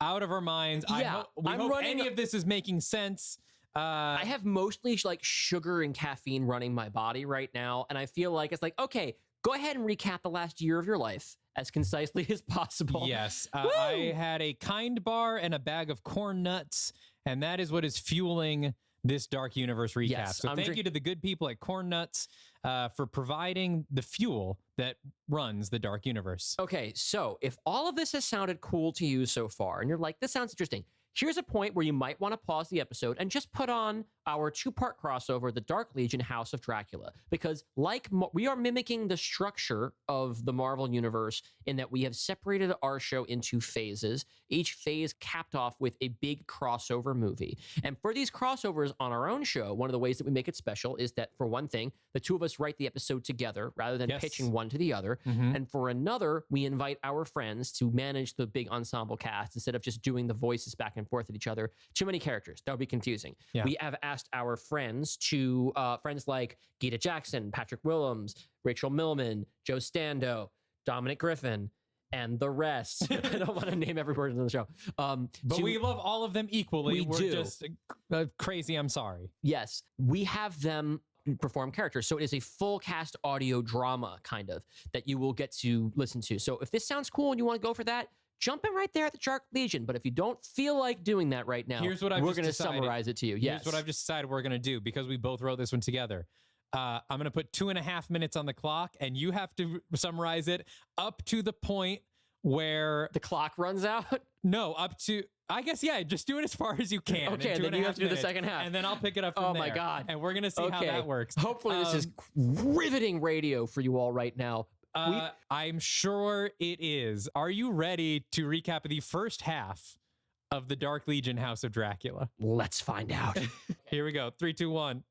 out of our minds. Yeah, we hope any of this is making sense. I have mostly like sugar and caffeine running my body right now. And I feel like it's like, okay, go ahead and recap the last year of your life as concisely as possible. Yes. I had a Kind bar and a bag of corn nuts, and that is what is fueling this Dark Universe recap. Yes, so thank you to the good people at Corn Nuts for providing the fuel that runs the Dark Universe. Okay, so if all of this has sounded cool to you so far, and you're like, this sounds interesting, here's a point where you might want to pause the episode and just put on our two-part crossover, The Dark Legion, House of Dracula. Because we are mimicking the structure of the Marvel Universe in that we have separated our show into phases, each phase capped off with a big crossover movie. And for these crossovers on our own show, one of the ways that we make it special is that, for one thing, the two of us write the episode together rather than pitching one to the other. And for another, we invite our friends to manage the big ensemble cast instead of just doing the voices back and forth at each other. Too many characters. That would be confusing. Yeah. We have asked our friends to, friends like Gita Jackson, Patrick Willems, Rachel Millman, Joe Stando, Dominic Griffin, and the rest. I don't want to name every person on the show. But we love all of them equally. We're do. just crazy. I'm sorry. Yes, we have them perform characters. So it is a full cast audio drama kind of that you will get to listen to. So if this sounds cool and you want to go for that, jump in right there at the Dark Legion. But if you don't feel like doing that right now, Here's what I've we're just going to decided. summarize it to you. Yes. Here's what I've just decided we're going to do because we both wrote this one together. I'm going to put 2.5 minutes on the clock, and you have to summarize it up to the point where the clock runs out. No, up to, I guess, yeah, just do it as far as you can. Okay, then you have to do the second half. And then I'll pick it up from Oh there. my God. And we're going to see how that works. Hopefully this is riveting radio for you all right now. I'm sure it is. Are you ready to recap the first half of the Dark Legion House of Dracula? Let's find out. Here we go. 3, 2, 1.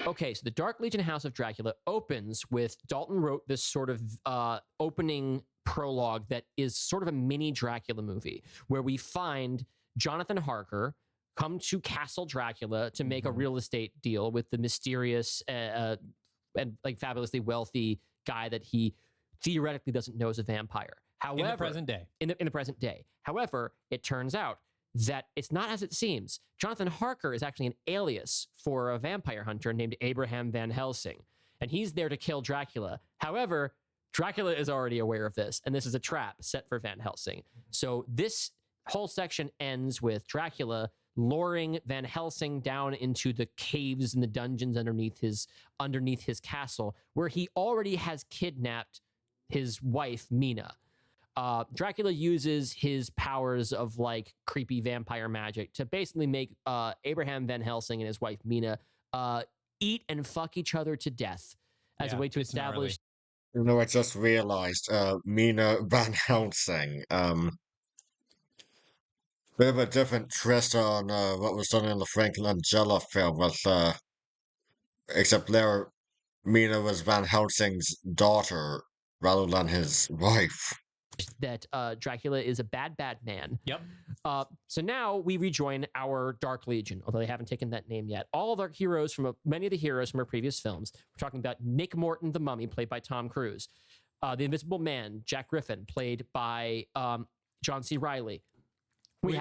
Okay, so the Dark Legion House of Dracula opens with Dalton wrote this sort of opening prologue that is sort of a mini Dracula movie where we find Jonathan Harker come to Castle Dracula to make a real estate deal with the mysterious and like fabulously wealthy guy that he theoretically doesn't know is a vampire. However, In the present day. In the present day. However, it turns out that it's not as it seems. Jonathan Harker is actually an alias for a vampire hunter named Abraham Van Helsing, and he's there to kill Dracula. However, Dracula is already aware of this, and this is a trap set for Van Helsing. So this whole section ends with Dracula luring Van Helsing down into the caves and the dungeons underneath his castle, where he already has kidnapped his wife, Mina. Dracula uses his powers of like creepy vampire magic to basically make Abraham Van Helsing and his wife Mina eat and fuck each other to death as a way to it's gnarly. establish. You know, I just realized, Mina Van Helsing, bit of a different twist on what was done in the Frank Langella film, with except there Mina was Van Helsing's daughter rather than his wife. That Dracula is a bad man. Yep. So now we rejoin our Dark Legion, although they haven't taken that name yet. All of our heroes many of the heroes from our previous films. We're talking about Nick Morton, the Mummy, played by Tom Cruise. The Invisible Man, Jack Griffin, played by John C. Reilly. We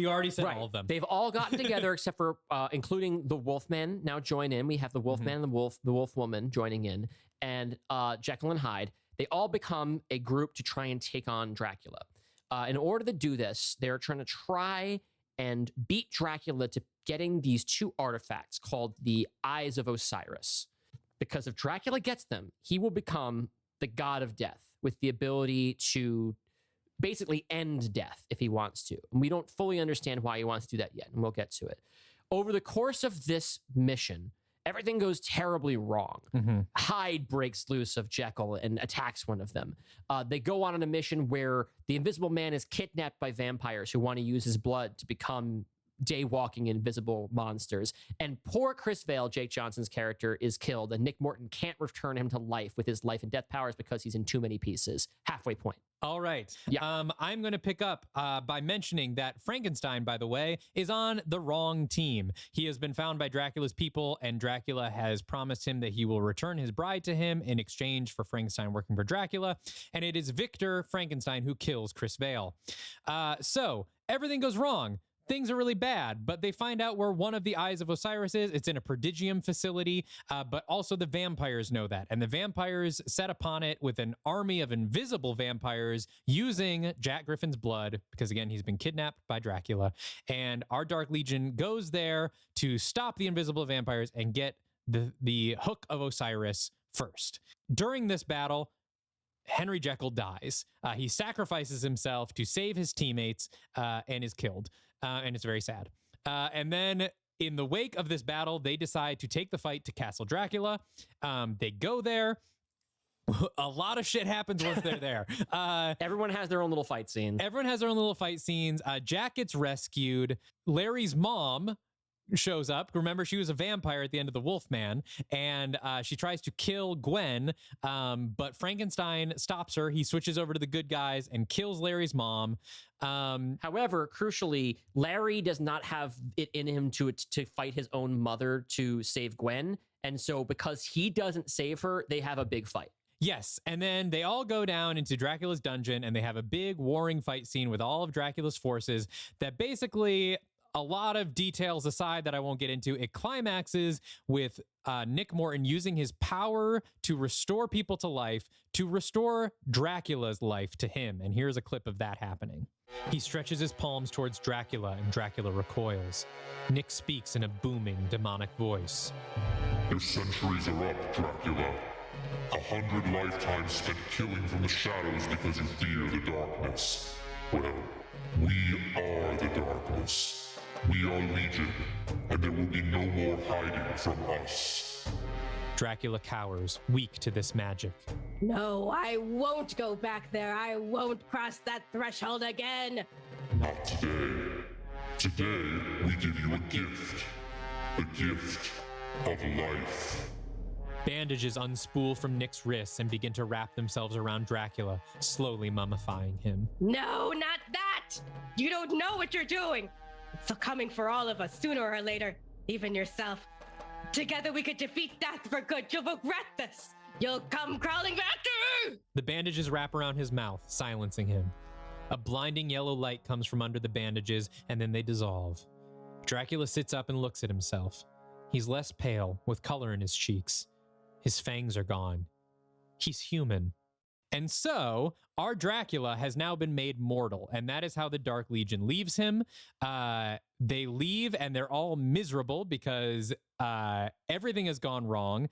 already said all of them. They've all gotten together except for including the Wolfman now join in. We have the Wolfman and the Wolf Woman joining in, and Jekyll and Hyde. They all become a group to try and take on Dracula. In order to do this, they're trying to and beat Dracula to getting these two artifacts called the Eyes of Osiris. Because if Dracula gets them, he will become the god of death with the ability to basically end death if he wants to. And we don't fully understand why he wants to do that yet, and we'll get to it. Over the course of this mission, everything goes terribly wrong. Hyde breaks loose of Jekyll and attacks one of them. They go on a mission where the Invisible Man is kidnapped by vampires who want to use his blood to become day-walking invisible monsters. And poor Chris Vale, Jake Johnson's character, is killed, and Nick Morton can't return him to life with his life and death powers because he's in too many pieces. Halfway point. All right. Yeah. I'm going to pick up by mentioning that Frankenstein, by the way, is on the wrong team. He has been found by Dracula's people, and Dracula has promised him that he will return his bride to him in exchange for Frankenstein working for Dracula. And it is Victor Frankenstein who kills Chris Vale. So everything goes wrong. Things are really bad, but they find out where one of the Eyes of Osiris is. It's in a prodigium facility, but also the vampires know that. And the vampires set upon it with an army of invisible vampires using Jack Griffin's blood, because again, he's been kidnapped by Dracula. And our Dark Legion goes there to stop the invisible vampires and get the Hook of Osiris first. During this battle, Henry Jekyll dies. He sacrifices himself to save his teammates and is killed. And it's very sad. And then in the wake of this battle, they decide to take the fight to Castle Dracula. They go there. A lot of shit happens once they're there. Everyone has their own little fight scene. Everyone has their own little fight scenes. Jack gets rescued. Larry's mom shows up. Remember, she was a vampire at the end of the Wolfman, and she tries to kill Gwen, but Frankenstein stops her. He switches over to the good guys and kills Larry's mom. However, crucially, Larry does not have it in him to fight his own mother to save Gwen, and so because he doesn't save her, they have a big fight. Yes, and then they all go down into Dracula's dungeon, and they have a big warring fight scene with all of Dracula's forces that basically, a lot of details aside that I won't get into, it climaxes with Nick Morton using his power to restore people to life, to restore Dracula's life to him. And here's a clip of that happening. He stretches his palms towards Dracula, and Dracula recoils. Nick speaks in a booming, demonic voice. Your centuries are up, Dracula. 100 lifetimes spent killing from the shadows because you fear the darkness. Well, we are the darkness. We are Legion, and there will be no more hiding from us. Dracula cowers, weak to this magic. No, I won't go back there. I won't cross that threshold again. Not today. Today, we give you a gift. The gift of life. Bandages unspool from Nick's wrists and begin to wrap themselves around Dracula, slowly mummifying him. No, not that! You don't know what you're doing! It's coming for all of us, sooner or later, even yourself. Together we could defeat death for good. You'll regret this. You'll come crawling back to me! The bandages wrap around his mouth, silencing him. A blinding yellow light comes from under the bandages, and then they dissolve. Dracula sits up and looks at himself. He's less pale, with color in his cheeks. His fangs are gone. He's human. And so, our Dracula has now been made mortal, and that is how the Dark Legion leaves him. They leave, and they're all miserable because everything has gone wrong.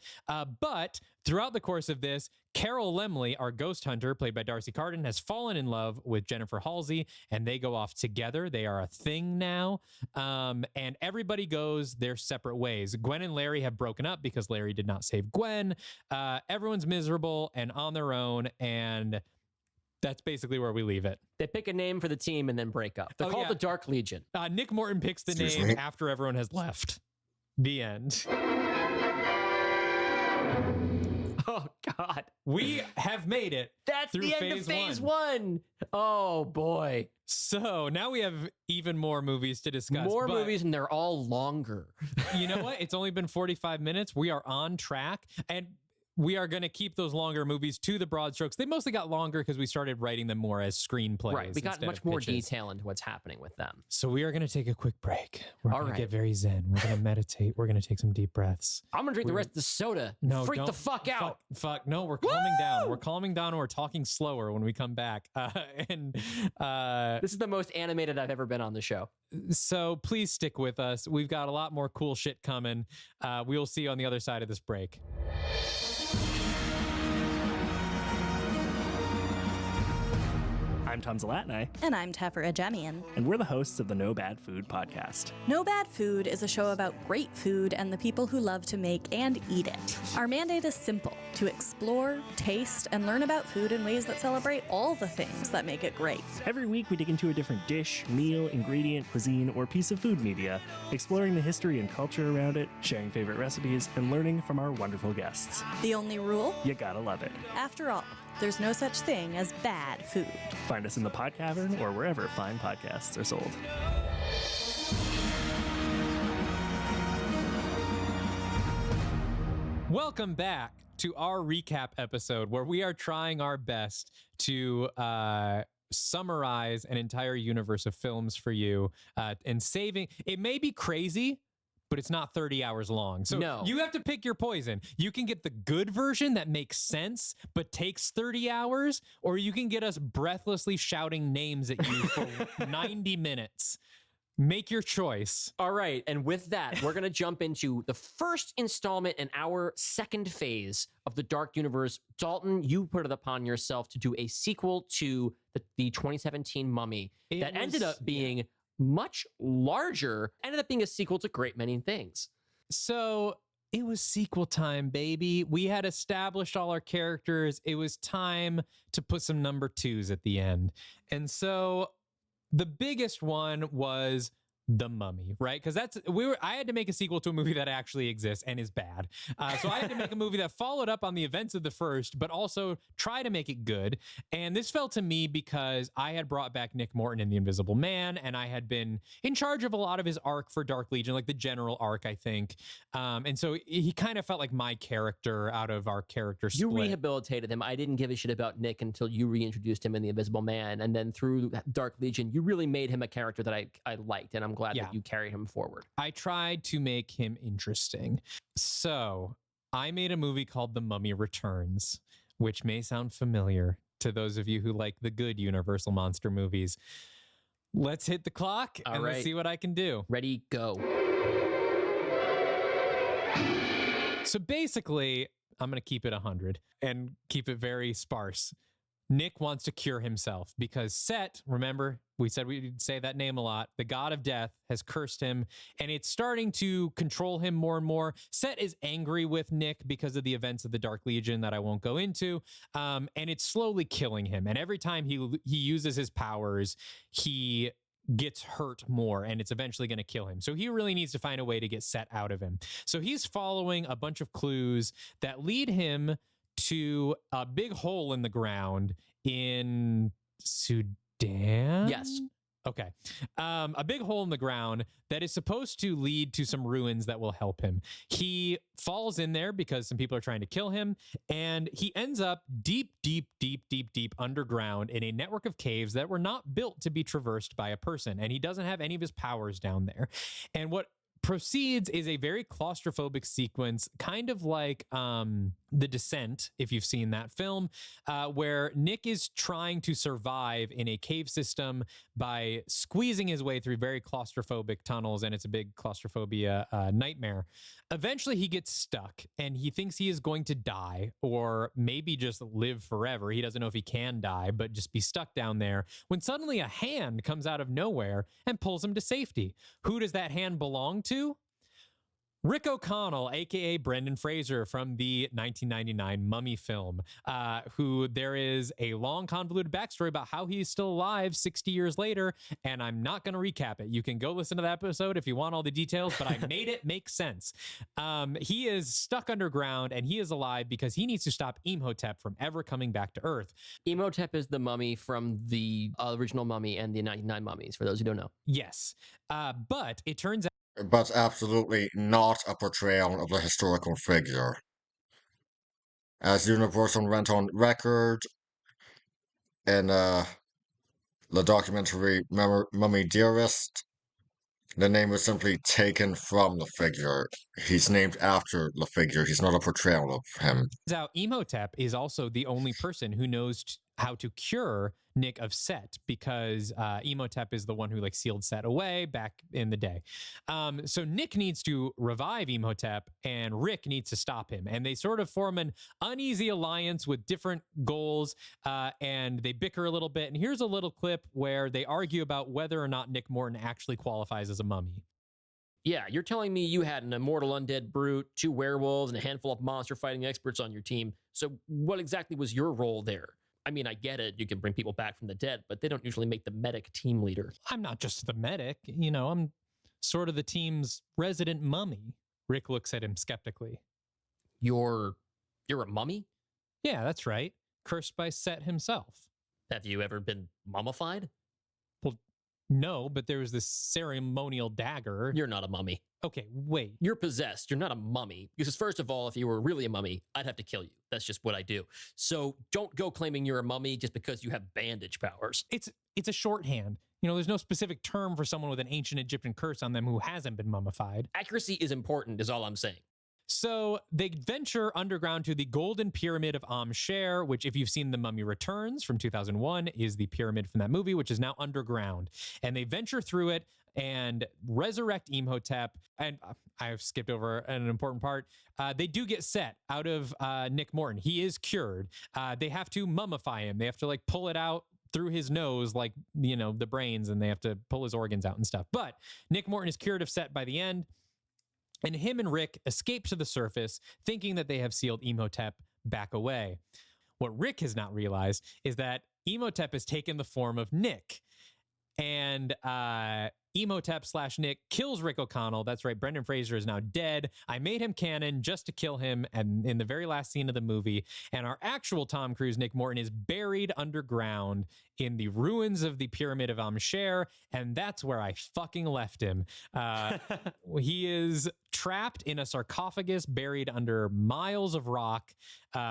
But throughout the course of this, Carol Lemley, our ghost hunter, played by Darcy Carden, has fallen in love with Jennifer Halsey, and they go off together. They are a thing now, and everybody goes their separate ways. Gwen and Larry have broken up because Larry did not save Gwen. Everyone's miserable and on their own, and that's basically where we leave it. They pick a name for the team and then break up. They're called the Dark Legion. Nick Morton picks the name after everyone has left. The end. God. We have made it. That's through the end of phase one. Oh, boy. So now we have even more movies to discuss. More but movies, and they're all longer. You know what? It's only been 45 minutes. We are on track. And we are going to keep those longer movies to the broad strokes. They mostly got longer because we started writing them more as screenplays. Right. We got instead much of more pitches. detail into what's happening with them. So we are going to take a quick break. We're All going right. to get very zen. We're going to meditate. We're going to take some deep breaths. I'm going to drink the rest of the soda. No, Freak the don't- fuck out. Fuck. No, we're calming down. We're calming down and we're talking slower when we come back. This is the most animated I've ever been on the show. So please stick with us. We've got a lot more cool shit coming. We'll see you on the other side of this break. I'm Tom Zalatni, And I'm Taffer Ajamian. and we're the hosts of the No Bad Food podcast. No Bad Food is a show about great food and the people who love to make and eat it. Our mandate is simple: to explore, taste, and learn about food in ways that celebrate all the things that make it great. Every week, we dig into a different dish, meal, ingredient, cuisine, or piece of food media, exploring the history and culture around it, sharing favorite recipes, and learning from our wonderful guests. The only rule? You gotta love it. After all, there's no such thing as bad food. Find us in the Pod Cavern or wherever fine podcasts are sold. Welcome back to our recap episode where we are trying our best to summarize an entire universe of films for you and saving. It may be crazy, but it's not 30 hours long. So No. you have to pick your poison. You can get the good version that makes sense, but takes 30 hours, or you can get us breathlessly shouting names at you for 90 minutes. Make your choice. All right. And with that, we're going to jump into the first installment in our second phase of the Dark Universe. Dalton, you put it upon yourself to do a sequel to the 2017 Mummy that ended up being much larger, ended up being a sequel to a great many things. So it was sequel time, baby. We had established all our characters. It was time to put some number twos at the end. And so the biggest one was The Mummy, right? Because I had to make a sequel to a movie that actually exists and is bad. So I had to make a movie that followed up on the events of the first, but also try to make it good. And this fell to me because I had brought back Nick Morton in The Invisible Man, and I had been in charge of a lot of his arc for Dark Legion, like the general arc, I think. And so he kind of felt like my character out of our character split. You rehabilitated him. I didn't give a shit about Nick until you reintroduced him in The Invisible Man. And then through Dark Legion, you really made him a character that I liked. And I'm glad that you carried him forward. I tried to make him interesting. So I made a movie called The Mummy Returns, which may sound familiar to those of you who like the good Universal monster movies. Let's hit the clock and let's see what I can do. Ready, go. So basically, I'm going to keep it 100 and keep it very sparse. Nick wants to cure himself because Set, remember, we said we'd say that name a lot, the god of death has cursed him, and it's starting to control him more and more. Set is angry with Nick because of the events of the Dark Legion that I won't go into, and it's slowly killing him. And every time he uses his powers, he gets hurt more, and it's eventually going to kill him. So he really needs to find a way to get Set out of him. So he's following a bunch of clues that lead him to a big hole in the ground in Sudan? Yes. Okay. A big hole in the ground that is supposed to lead to some ruins that will help him. He falls in there because some people are trying to kill him, and he ends up deep underground in a network of caves that were not built to be traversed by a person, and he doesn't have any of his powers down there. And what proceeds is a very claustrophobic sequence, kind of like The Descent, if you've seen that film, where Nick is trying to survive in a cave system by squeezing his way through very claustrophobic tunnels, and it's a big claustrophobia nightmare. Eventually he gets stuck and he thinks he is going to die, or maybe just live forever. He doesn't know if he can die, but just be stuck down there, when suddenly a hand comes out of nowhere and pulls him to safety. Who does that hand belong to? Rick O'Connell, aka Brendan Fraser from the 1999 Mummy film, who there is a long convoluted backstory about how he's still alive 60 years later, and I'm not going to recap it. You can go listen to that episode if you want all the details, but I made it make sense. He is stuck underground, and he is alive because he needs to stop Imhotep from ever coming back to Earth. Imhotep is the mummy from the original Mummy and the 99 Mummies, for those who don't know. Yes, but it turns out But absolutely not a portrayal of a historical figure. As Universal went on record in the documentary Mummy Dearest, the name was simply taken from the figure. He's named after the figure. He's not a portrayal of him. Imhotep is also the only person who knows how to cure Nick of Set, because Imhotep is the one who like sealed Set away back in the day. So Nick needs to revive Imhotep and Rick needs to stop him. And they sort of form an uneasy alliance with different goals, and they bicker a little bit. And here's a little clip where they argue about whether or not Nick Morton actually qualifies as a mummy. Yeah, you're telling me you had an immortal undead brute, 2 werewolves, and a handful of monster fighting experts on your team. So what exactly was your role there? I mean, I get it. You can bring people back from the dead, but they don't usually make the medic team leader. I'm not just the medic. You know, I'm sort of the team's resident mummy. Rick looks at him skeptically. You're a mummy? Yeah, that's right. Cursed by Set himself. Have you ever been mummified? Well, no, but there was this ceremonial dagger. You're not a mummy. Okay, wait. You're possessed. You're not a mummy. Because first of all, if you were really a mummy, I'd have to kill you. That's just what I do. So don't go claiming you're a mummy just because you have bandage powers. It's a shorthand. You know, there's no specific term for someone with an ancient Egyptian curse on them who hasn't been mummified. Accuracy is important, is all I'm saying. So they venture underground to the Golden Pyramid of Am-Sher, which, if you've seen The Mummy Returns from 2001, is the pyramid from that movie, which is now underground. And they venture through it and resurrect Imhotep. And I've skipped over an important part. They do get Set out of Nick Morton. He is cured. They have to mummify him. They have to like pull it out through his nose, like, you know, the brains, and they have to pull his organs out and stuff. But Nick Morton is cured of Set by the end. And him and Rick escape to the surface, thinking that they have sealed Imhotep back away. What Rick has not realized is that Imhotep has taken the form of Nick. And Imhotep/Nick kills Rick O'Connell. That's right, Brendan Fraser is now dead. I made him canon just to kill him, and in the very last scene of the movie. And our actual Tom Cruise, Nick Morton, is buried underground in the ruins of the Pyramid of Am-Sher, and that's where I fucking left him. He is trapped in a sarcophagus, buried under miles of rock,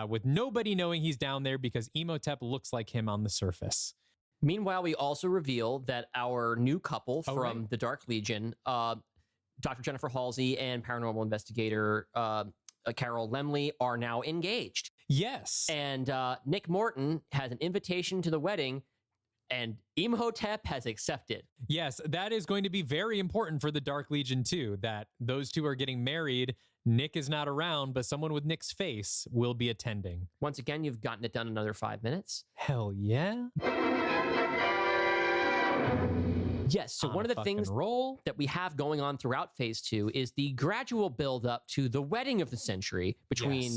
with nobody knowing he's down there because Imhotep looks like him on the surface. Meanwhile, we also reveal that our new couple from the Dark Legion, Dr. Jennifer Halsey and paranormal investigator Carol Lemley, are now engaged. Yes. And Nick Morton has an invitation to the wedding, and Imhotep has accepted. Yes, that is going to be very important for the Dark Legion too, that those two are getting married. Nick is not around, but someone with Nick's face will be attending. Once again, you've gotten it done in another 5 minutes. Hell yeah. Yes, so one of the things that we have going on throughout phase 2 is the gradual build up to the wedding of the century between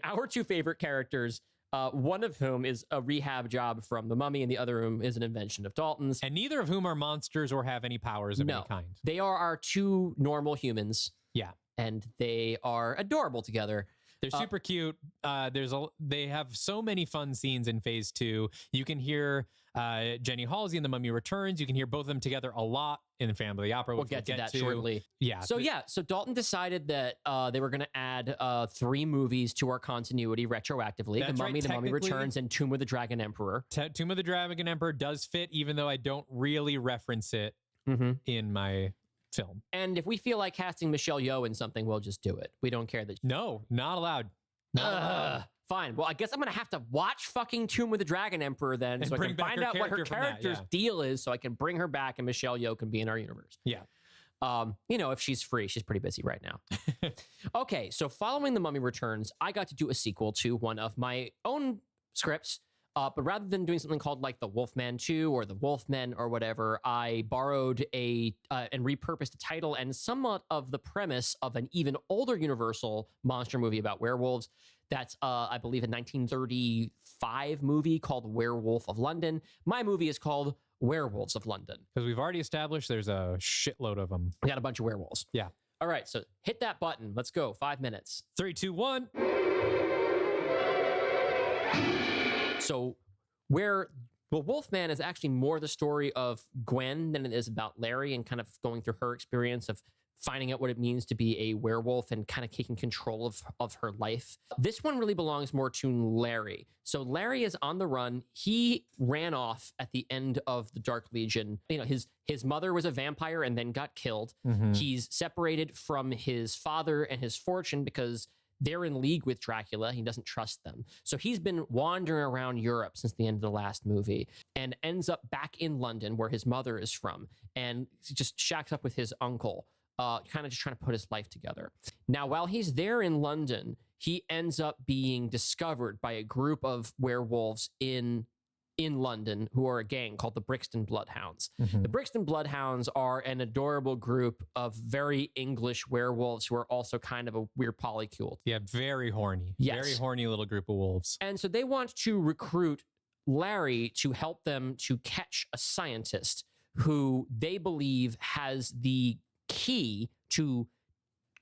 our 2 favorite characters, one of whom is a rehab job from the Mummy and the other room is an invention of Dalton's. And neither of whom are monsters or have any powers of any kind. They are our 2 normal humans. Yeah. And they are adorable together. They're super cute. They have so many fun scenes in phase 2. You can hear Jenny Halsey in The Mummy Returns. You can hear both of them together a lot in Phantom of the Opera. We'll get to that shortly. Yeah. So Dalton decided that they were going to add 3 movies to our continuity retroactively. That's The Mummy, right, The Mummy Returns, and Tomb of the Dragon Emperor. Tomb of the Dragon Emperor does fit, even though I don't really reference it in my film. And if we feel like casting Michelle Yeoh in something, we'll just do it. We don't care that. No, not allowed. Not allowed. Fine. Well, I guess I'm going to have to watch fucking Tomb of the Dragon Emperor then, and so I can find out what her character's deal is, so I can bring her back and Michelle Yeoh can be in our universe. Yeah. You know, if she's free, she's pretty busy right now. Okay, so following The Mummy Returns, I got to do a sequel to one of my own scripts, But rather than doing something called like the Wolfman 2 or the Wolfmen or whatever, I borrowed and repurposed the title and somewhat of the premise of an even older Universal monster movie about werewolves. That's, I believe, a 1935 movie called Werewolf of London. My movie is called Werewolves of London. Because we've already established there's a shitload of them. We got a bunch of werewolves. Yeah. All right, so hit that button. Let's go. 5 minutes. 3, 2, 1. So where the Wolfman is actually more the story of Gwen than it is about Larry, and kind of going through her experience of finding out what it means to be a werewolf and kind of taking control of her life. This one really belongs more to Larry. So Larry is on the run. He ran off at the end of the Dark Legion. You know, his mother was a vampire and then got killed. He's separated from his father and his fortune because they're in league with Dracula. He doesn't trust them. So he's been wandering around Europe since the end of the last movie and ends up back in London where his mother is from, and just shacks up with his uncle, kind of just trying to put his life together. Now, while he's there in London, he ends up being discovered by a group of werewolves in London who are a gang called the Brixton Bloodhounds. The Brixton Bloodhounds are an adorable group of very English werewolves who are also kind of a weird polycule. Yeah, very horny. Yes. Very horny little group of wolves. And so they want to recruit Larry to help them to catch a scientist who they believe has the key to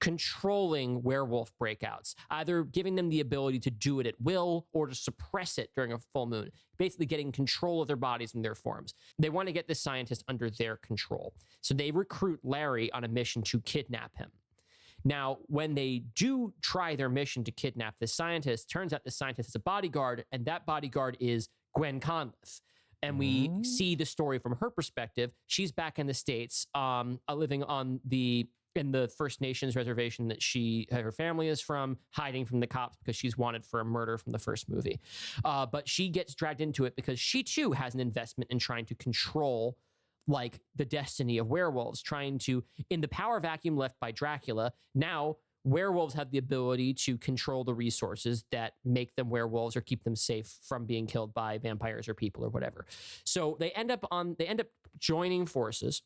controlling werewolf breakouts, either giving them the ability to do it at will or to suppress it during a full moon, basically getting control of their bodies and their forms. They want to get this scientist under their control. So they recruit Larry on a mission to kidnap him. Now, when they do try their mission to kidnap this scientist, turns out the scientist is a bodyguard, and that bodyguard is Gwen Conliffe. And we see the story from her perspective. She's back in the States, living in the First Nations reservation that her family is from, hiding from the cops because she's wanted for a murder from the first movie. But she gets dragged into it because she too has an investment in trying to control like the destiny of werewolves, trying to, in the power vacuum left by Dracula, now werewolves have the ability to control the resources that make them werewolves or keep them safe from being killed by vampires or people or whatever. So they end up joining forces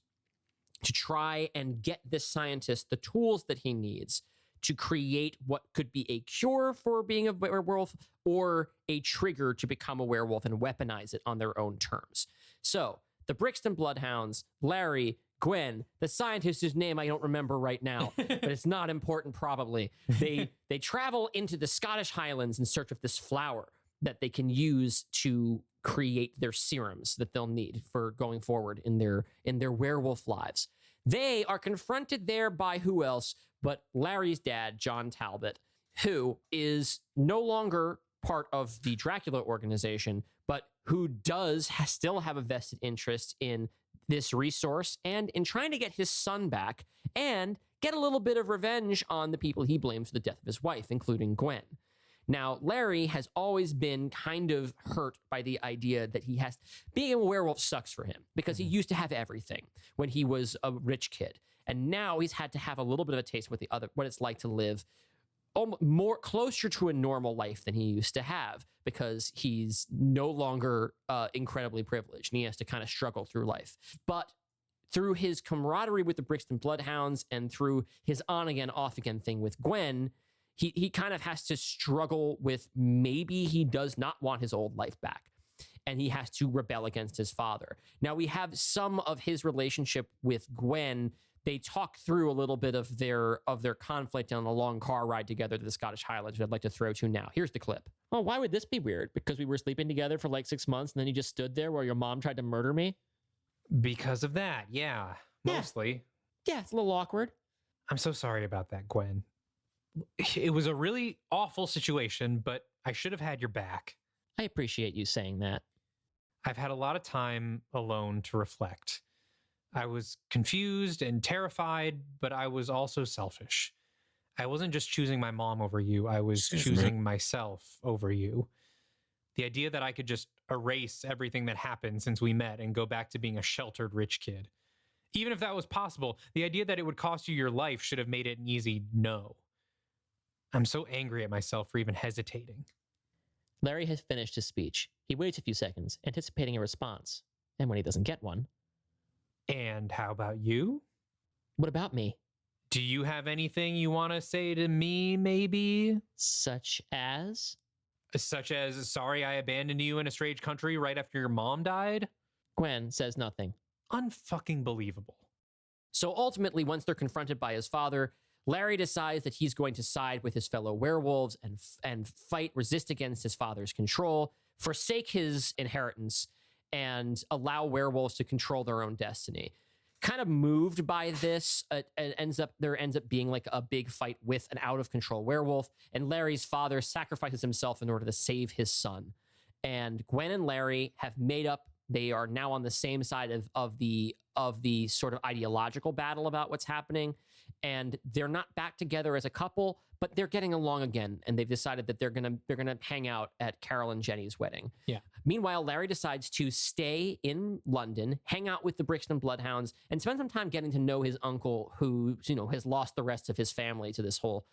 to try and get this scientist the tools that he needs to create what could be a cure for being a werewolf or a trigger to become a werewolf and weaponize it on their own terms. So the Brixton Bloodhounds, Larry, Gwen, the scientist whose name I don't remember right now, but it's not important probably. They travel into the Scottish Highlands in search of this flower that they can use to create their serums that they'll need for going forward in their werewolf lives. They are confronted there by who else but Larry's dad, John Talbot, who is no longer part of the Dracula organization, but who does still have a vested interest in this resource and in trying to get his son back and get a little bit of revenge on the people he blames for the death of his wife, including Gwen. Now, Larry has always been kind of hurt by the idea that being a werewolf sucks for him because he used to have everything when he was a rich kid. And now he's had to have a little bit of a taste of what it's like to live more closer to a normal life than he used to have because he's no longer incredibly privileged and he has to kind of struggle through life. But through his camaraderie with the Brixton Bloodhounds and through his on again, off again thing with Gwen, he kind of has to struggle with maybe he does not want his old life back and he has to rebel against his father. Now we have some of his relationship with Gwen. They talk through a little bit of their conflict on a long car ride together to the Scottish Highlands, which I'd like to throw to now. Here's the clip. Oh, why would this be weird? Because we were sleeping together for like 6 months and then he just stood there while your mom tried to murder me? Because of that, yeah. Mostly. Yeah, it's a little awkward. I'm so sorry about that, Gwen. It was a really awful situation, but I should have had your back. I appreciate you saying that. I've had a lot of time alone to reflect. I was confused and terrified, but I was also selfish. I wasn't just choosing my mom over you. I was choosing myself over you. The idea that I could just erase everything that happened since we met and go back to being a sheltered rich kid. Even if that was possible, the idea that it would cost you your life should have made it an easy no. I'm so angry at myself for even hesitating. Larry has finished his speech. He waits a few seconds, anticipating a response. And when he doesn't get one, And how about you? what about me? Do you have anything you want to say to me, maybe? Such as? Such as, sorry I abandoned you in a strange country right after your mom died? Gwen says nothing. Unfucking believable. So ultimately, once they're confronted by his father, Larry decides that he's going to side with his fellow werewolves and resist against his father's control, forsake his inheritance, and allow werewolves to control their own destiny. Kind of moved by this, there ends up being like a big fight with an out of control werewolf, and Larry's father sacrifices himself in order to save his son. And Gwen and Larry have made up. They are now on the same side of the sort of ideological battle about what's happening, and they're not back together as a couple, but they're getting along again, and they've decided that they're gonna hang out at Carol and Jenny's wedding. Yeah. Meanwhile, Larry decides to stay in London, hang out with the Brixton Bloodhounds, and spend some time getting to know his uncle, who has lost the rest of his family to this whole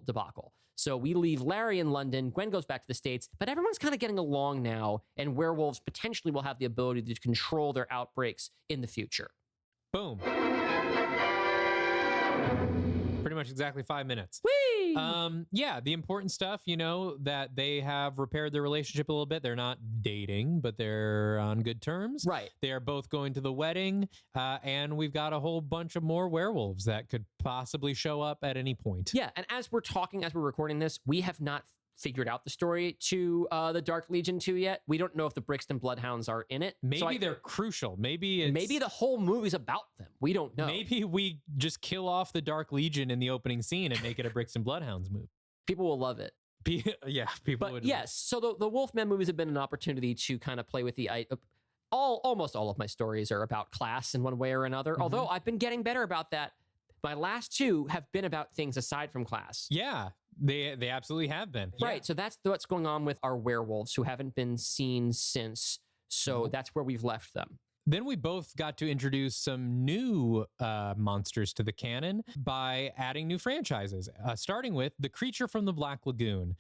debacle. So we leave Larry in London. Gwen goes back to the States, but everyone's kind of getting along now, and werewolves potentially will have the ability to control their outbreaks in the future. Boom. Pretty much exactly 5 minutes. Whee! Yeah, the important stuff, that they have repaired their relationship a little bit. They're not dating, but they're on good terms. Right. They are both going to the wedding, and we've got a whole bunch of more werewolves that could possibly show up at any point. Yeah, and as we're recording this, we have not figured out the story to the Dark Legion 2 yet. We don't know if the Brixton Bloodhounds are in it. Maybe they're crucial. Maybe the whole movie's about them. We don't know. Maybe we just kill off the Dark Legion in the opening scene and make it a Brixton Bloodhounds movie. People will love it. Yeah, people would. But yes, so the Wolfman movies have been an opportunity to kind of play with the almost all of my stories are about class in one way or another. Mm-hmm. Although I've been getting better about that. My last two have been about things aside from class. Yeah, they absolutely have been. Right. Yeah. So that's what's going on with our werewolves who haven't been seen since. So that's where we've left them. Then we both got to introduce some new monsters to the canon by adding new franchises, starting with The Creature from the Black Lagoon,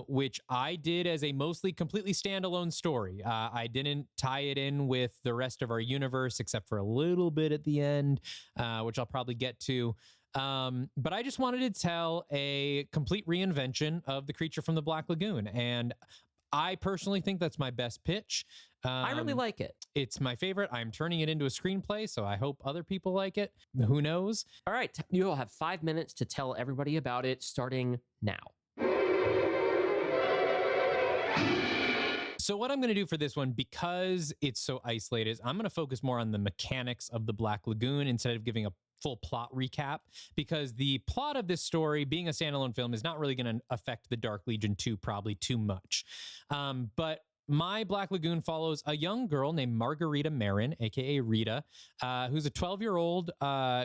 which I did as a mostly completely standalone story. I didn't tie it in with the rest of our universe, except for a little bit at the end, which I'll probably get to. But I just wanted to tell a complete reinvention of The Creature from the Black Lagoon. And I personally think that's my best pitch. I really like it. It's my favorite. I'm turning it into a screenplay, so I hope other people like it. Who knows? All right. You'll have 5 minutes to tell everybody about it, starting now. So what I'm going to do for this one, because it's so isolated, is I'm going to focus more on the mechanics of the Black Lagoon instead of giving a full plot recap, because the plot of this story, being a standalone film, is not really going to affect the Dark Legion 2 probably too much. But my Black Lagoon follows a young girl named Margarita Marin, aka Rita, who's a 12-year-old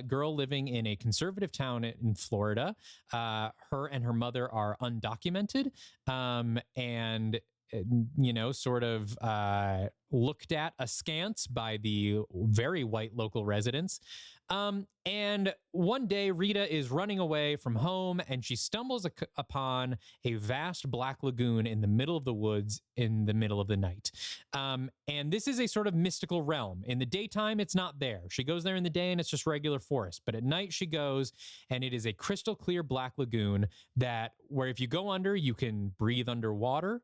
girl living in a conservative town in Florida. Her and her mother are undocumented and sort of looked at askance by the very white local residents. And one day Rita is running away from home and she stumbles upon a vast black lagoon in the middle of the woods in the middle of the night. And this is a sort of mystical realm. In the daytime, it's not there. She goes there in the day and it's just regular forest. But at night she goes and it is a crystal clear black lagoon where if you go under, you can breathe underwater.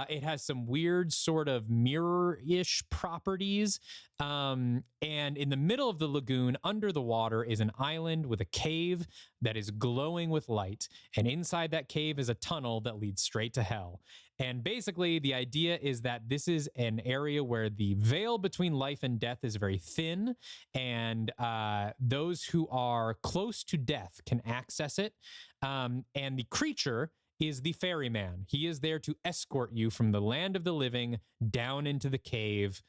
It has some weird sort of mirror-ish properties. And in the middle of the lagoon, under the water, is an island with a cave that is glowing with light. And inside that cave is a tunnel that leads straight to hell. And basically, the idea is that this is an area where the veil between life and death is very thin. And those who are close to death can access it. And the creature is the ferryman. He is there to escort you from the land of the living down into the cave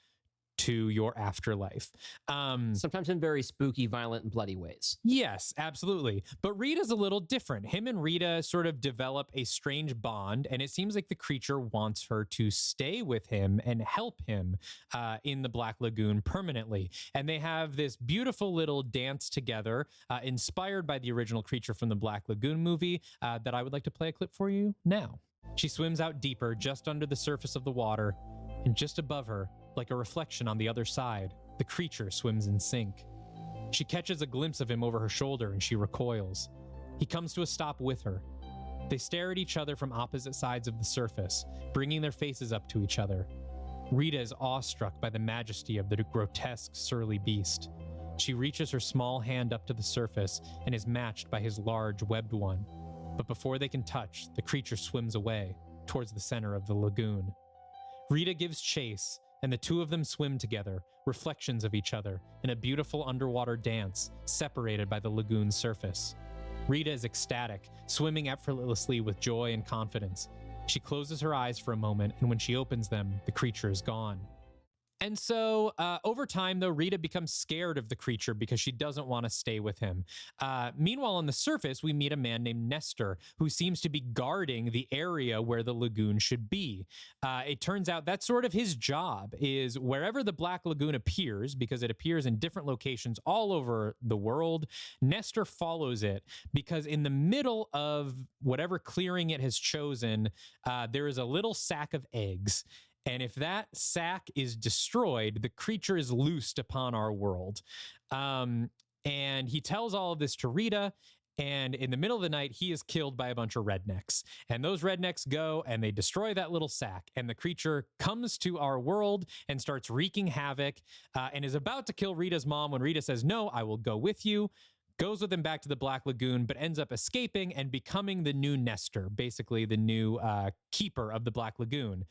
to your afterlife. Sometimes in very spooky, violent, and bloody ways. Yes, absolutely. But Rita's a little different. Him and Rita sort of develop a strange bond, and it seems like the creature wants her to stay with him and help him in the Black Lagoon permanently. And they have this beautiful little dance together, inspired by the original Creature from the Black Lagoon movie, that I would like to play a clip for you now. She swims out deeper, just under the surface of the water, and just above her, like a reflection on the other side, the creature swims in sync. She catches a glimpse of him over her shoulder and she recoils. He comes to a stop with her. They stare at each other from opposite sides of the surface, bringing their faces up to each other. Rita is awestruck by the majesty of the grotesque, surly beast. She reaches her small hand up to the surface and is matched by his large, webbed one. But before they can touch, the creature swims away, towards the center of the lagoon. Rita gives chase, and the two of them swim together, reflections of each other, in a beautiful underwater dance, separated by the lagoon's surface. Rita is ecstatic, swimming effortlessly with joy and confidence. She closes her eyes for a moment, and when she opens them, the creature is gone. And so over time, though, Rita becomes scared of the creature because she doesn't want to stay with him. Meanwhile, on the surface, we meet a man named Nestor, who seems to be guarding the area where the lagoon should be. It turns out that's sort of his job, is wherever the Black Lagoon appears, because it appears in different locations all over the world, Nestor follows it because in the middle of whatever clearing it has chosen, there is a little sack of eggs. And if that sack is destroyed, the creature is loosed upon our world. And he tells all of this to Rita. And in the middle of the night, he is killed by a bunch of rednecks. And those rednecks go and they destroy that little sack. And the creature comes to our world and starts wreaking havoc and is about to kill Rita's mom when Rita says, "No, I will go with you." Goes with him back to the Black Lagoon, but ends up escaping and becoming the new Nestor, basically the new keeper of the Black Lagoon.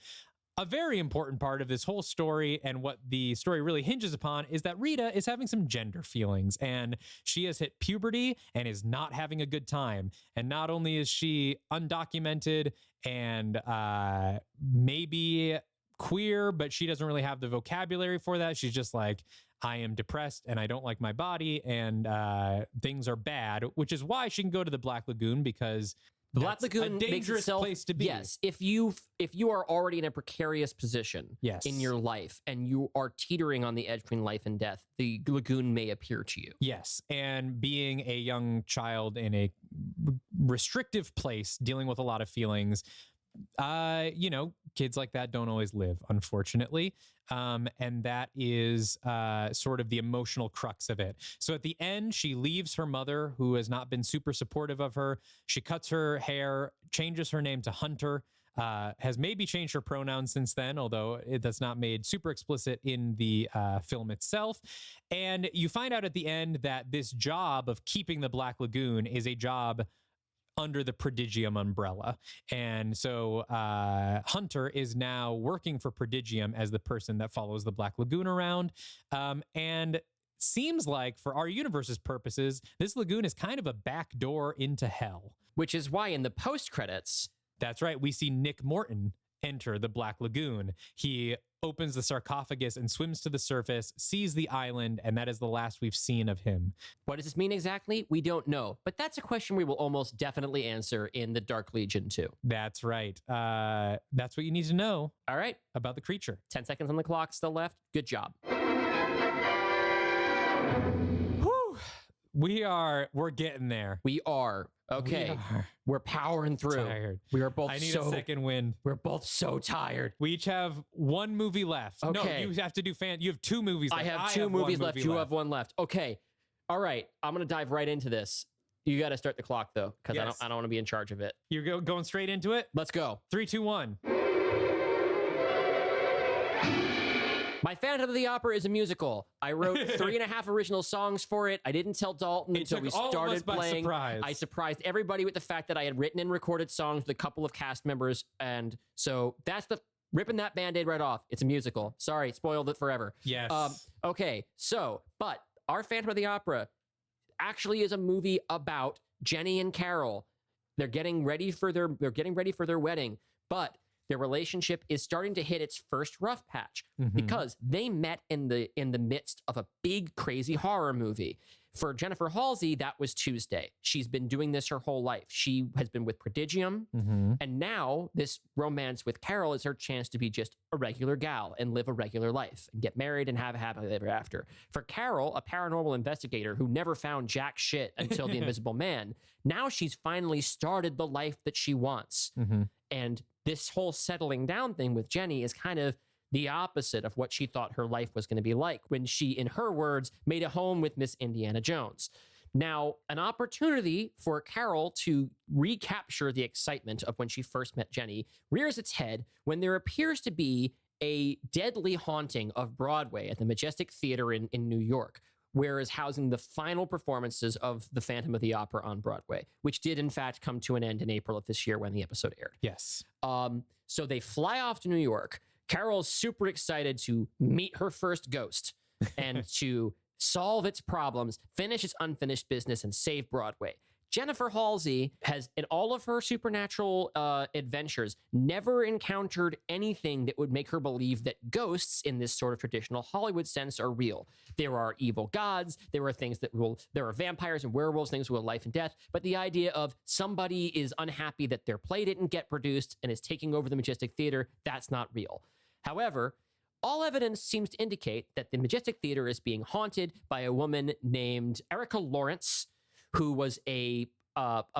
A very important part of this whole story and what the story really hinges upon is that Rita is having some gender feelings and she has hit puberty and is not having a good time. And not only is she undocumented and maybe queer, but she doesn't really have the vocabulary for that. She's just like, I am depressed and I don't like my body and things are bad, which is why she can go to the Black Lagoon because the Black Lagoon a dangerous place to be. Yes, if you are already in a precarious position in your life and you are teetering on the edge between life and death, the lagoon may appear to you. Yes, and being a young child in a restrictive place, dealing with a lot of feelings, kids like that don't always live, unfortunately. And that is sort of the emotional crux of it. So at the end, she leaves her mother, who has not been super supportive of her. She cuts her hair, changes her name to Hunter, has maybe changed her pronouns since then, although that's not made super explicit in the film itself. And you find out at the end that this job of keeping the Black Lagoon is a job under the Prodigium umbrella. And so Hunter is now working for Prodigium as the person that follows the Black Lagoon around. And seems like for our universe's purposes, this lagoon is kind of a back door into hell. Which is why in the post-credits... That's right. We see Nick Morton enter the Black Lagoon. He opens the sarcophagus and swims to the surface, sees the island, and that is the last we've seen of him. What does this mean exactly? We don't know. But that's a question we will almost definitely answer in the Dark Legion too. That's right. That's what you need to know. All right. About the creature. 10 seconds on the clock still left. Good job. Whew. We're getting there. We are. Okay. We're powering through. Tired. We are both I need a second wind. We're both so tired. We each have one movie left. Okay. No, you have to do you have two movies left. I have two movies left. You have one left. Okay. All right. I'm going to dive right into this. You got to start the clock though, because I don't want to be in charge of it. You're going straight into it? Let's go. 3, 2, 1. My Phantom of the Opera is a musical. I wrote 3.5 original songs for it. I didn't tell Dalton until we started playing. I surprised everybody with the fact that I had written and recorded songs with a couple of cast members. And so that's ripping that Band-Aid right off. It's a musical. Sorry, spoiled it forever. Yes. Okay, but our Phantom of the Opera actually is a movie about Jenny and Carol. They're getting ready for their wedding, but their relationship is starting to hit its first rough patch because they met in the midst of a big, crazy horror movie. For Jennifer Halsey, that was Tuesday. She's been doing this her whole life. She has been with Prodigium, and now this romance with Carol is her chance to be just a regular gal and live a regular life and get married and have a happily ever after. For Carol, a paranormal investigator who never found jack shit until The Invisible Man, now she's finally started the life that she wants. And this whole settling down thing with Jenny is kind of the opposite of what she thought her life was going to be like when she, in her words, made a home with Miss Indiana Jones. Now, an opportunity for Carol to recapture the excitement of when she first met Jenny rears its head when there appears to be a deadly haunting of Broadway at the Majestic Theater in New York, where is housing the final performances of The Phantom of the Opera on Broadway, which did in fact come to an end in April of this year when the episode aired. Yes. So they fly off to New York. Carol's super excited to meet her first ghost and to solve its problems, finish its unfinished business, and save Broadway. Jennifer Halsey has, in all of her supernatural adventures, never encountered anything that would make her believe that ghosts, in this sort of traditional Hollywood sense, are real. There are evil gods, there are things that there are vampires and werewolves, things with life and death, but the idea of somebody is unhappy that their play didn't get produced and is taking over the Majestic Theater, that's not real. However, all evidence seems to indicate that the Majestic Theater is being haunted by a woman named Erica Lawrence, who was a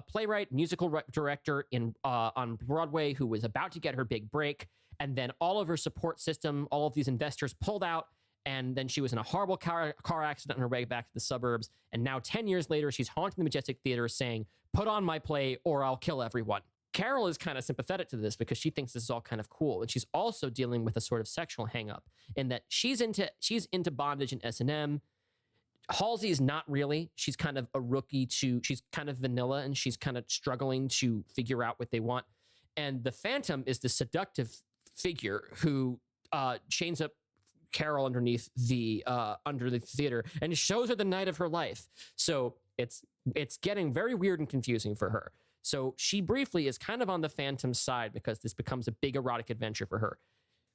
playwright, musical director on Broadway, who was about to get her big break, and then all of her support system, all of these investors pulled out, and then she was in a horrible car accident on her way back to the suburbs, and now 10 years later, she's haunting the Majestic Theater saying, "Put on my play or I'll kill everyone." Carol is kind of sympathetic to this because she thinks this is all kind of cool, and she's also dealing with a sort of sexual hang-up in that she's into bondage and S&M. Halsey is not really. She's kind of a rookie she's kind of vanilla, and she's kind of struggling to figure out what they want. And the Phantom is the seductive figure who chains up Carol underneath the theater and shows her the night of her life. So it's getting very weird and confusing for her. So she briefly is kind of on the Phantom's side because this becomes a big erotic adventure for her.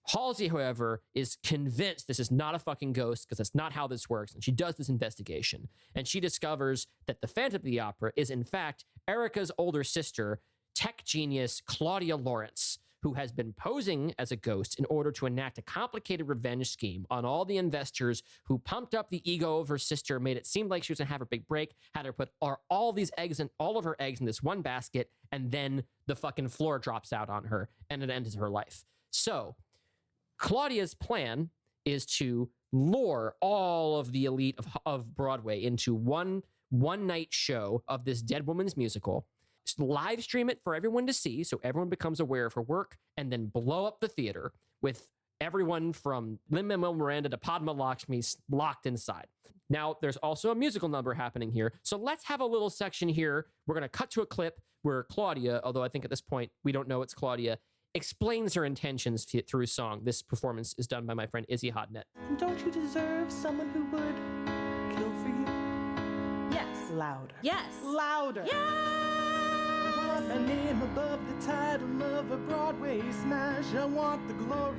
Halsey, however, is convinced this is not a fucking ghost because that's not how this works. And she does this investigation. And she discovers that the Phantom of the Opera is, in fact, Erica's older sister, tech genius Claudia Lawrence, who has been posing as a ghost in order to enact a complicated revenge scheme on all the investors who pumped up the ego of her sister, made it seem like she was going to have her big break, had her put all of her eggs in this one basket, and then the fucking floor drops out on her, and it ends her life. So Claudia's plan is to lure all of the elite of Broadway into one night show of this dead woman's musical, live stream it for everyone to see so everyone becomes aware of her work, and then blow up the theater with everyone from Lin-Manuel Miranda to Padma Lakshmi locked inside. Now, there's also a musical number happening here, so let's have a little section here. We're going to cut to a clip where Claudia, although I think at this point we don't know it's Claudia, explains her intentions through song. This performance is done by my friend Izzy Hodnett. Don't you deserve someone who would kill for you? Yes. Louder. Yes. Louder. Yeah. I want my name above the title of a Broadway smash. I want the glory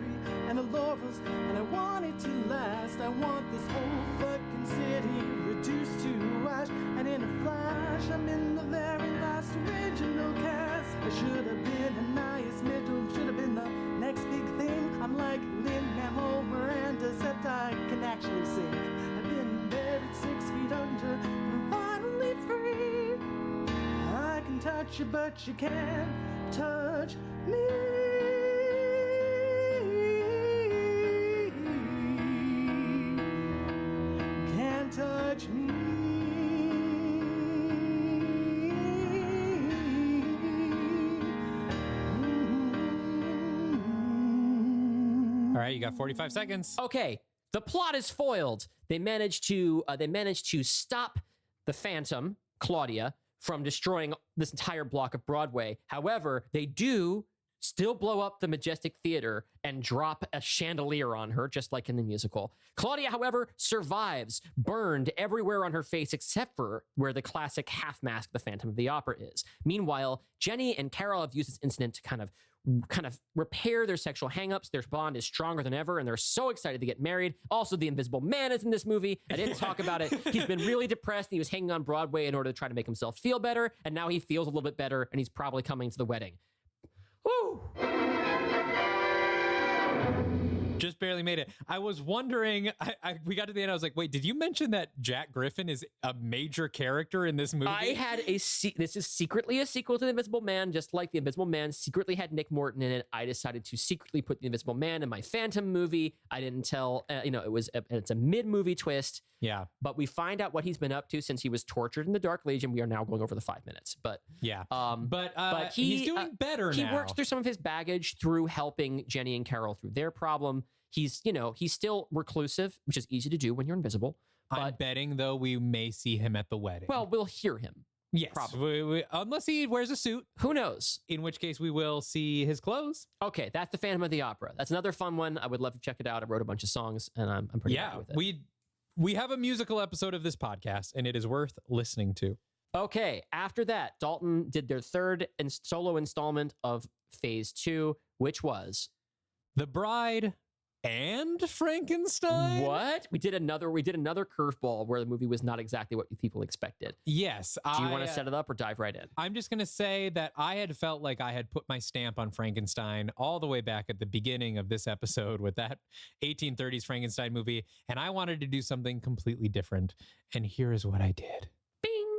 and the laurels, and I want it to last. I want this whole fucking city reduced to ash. And in a flash, I'm in the very last original cast. I should have been Anais Mitchell, should have been the next big thing. I'm like Lin-Manuel Miranda, except I can actually sing. I've been buried 6 feet under, but I'm finally free. I can touch you, but you can't touch me. Can't touch me. All right, you got 45 seconds. Okay, the plot is foiled. They managed to stop the Phantom, Claudia, from destroying this entire block of Broadway. However, they do still blow up the Majestic Theater and drop a chandelier on her, just like in the musical. Claudia, however, survives, burned everywhere on her face except for where the classic half mask, the Phantom of the Opera, is. Meanwhile, Jenny and Carol have used this incident to kind of kind of repair their sexual hangups. Their bond is stronger than ever, and they're so excited to get married. Also, the Invisible Man is in this movie. I didn't talk about it. He's been really depressed. He was hanging on Broadway in order to try to make himself feel better, and now he feels a little bit better, and he's probably coming to the wedding. Woo! Just barely made it. I was wondering, we got to the end, I was like, wait, did you mention that Jack Griffin is a major character in this movie? I had this is secretly a sequel to The Invisible Man, just like The Invisible Man secretly had Nick Morton in it. I decided to secretly put The Invisible Man in my Phantom movie. I didn't tell, it's a mid-movie twist. Yeah. But we find out what he's been up to since he was tortured in the Dark Legion. We are now going over the 5 minutes. But yeah. But he's doing better now. He works through some of his baggage through helping Jenny and Carol through their problem. He's still reclusive, which is easy to do when you're invisible. But, I'm betting, though, we may see him at the wedding. Well, we'll hear him. Yes. Probably. Unless he wears a suit. Who knows? In which case we will see his clothes. Okay, that's the Phantom of the Opera. That's another fun one. I would love to check it out. I wrote a bunch of songs, and I'm pretty happy with it. We have a musical episode of this podcast, and it is worth listening to. Okay, after that, Dalton did their third and solo installment of Phase 2, which was The Bride and Frankenstein. What? We did another curveball where the movie was not exactly what people expected. Yes. Do you want to set it up or dive right in? I'm just going to say that I had felt like I had put my stamp on Frankenstein all the way back at the beginning of this episode with that 1830s Frankenstein movie, and I wanted to do something completely different. And here is what I did. Bing!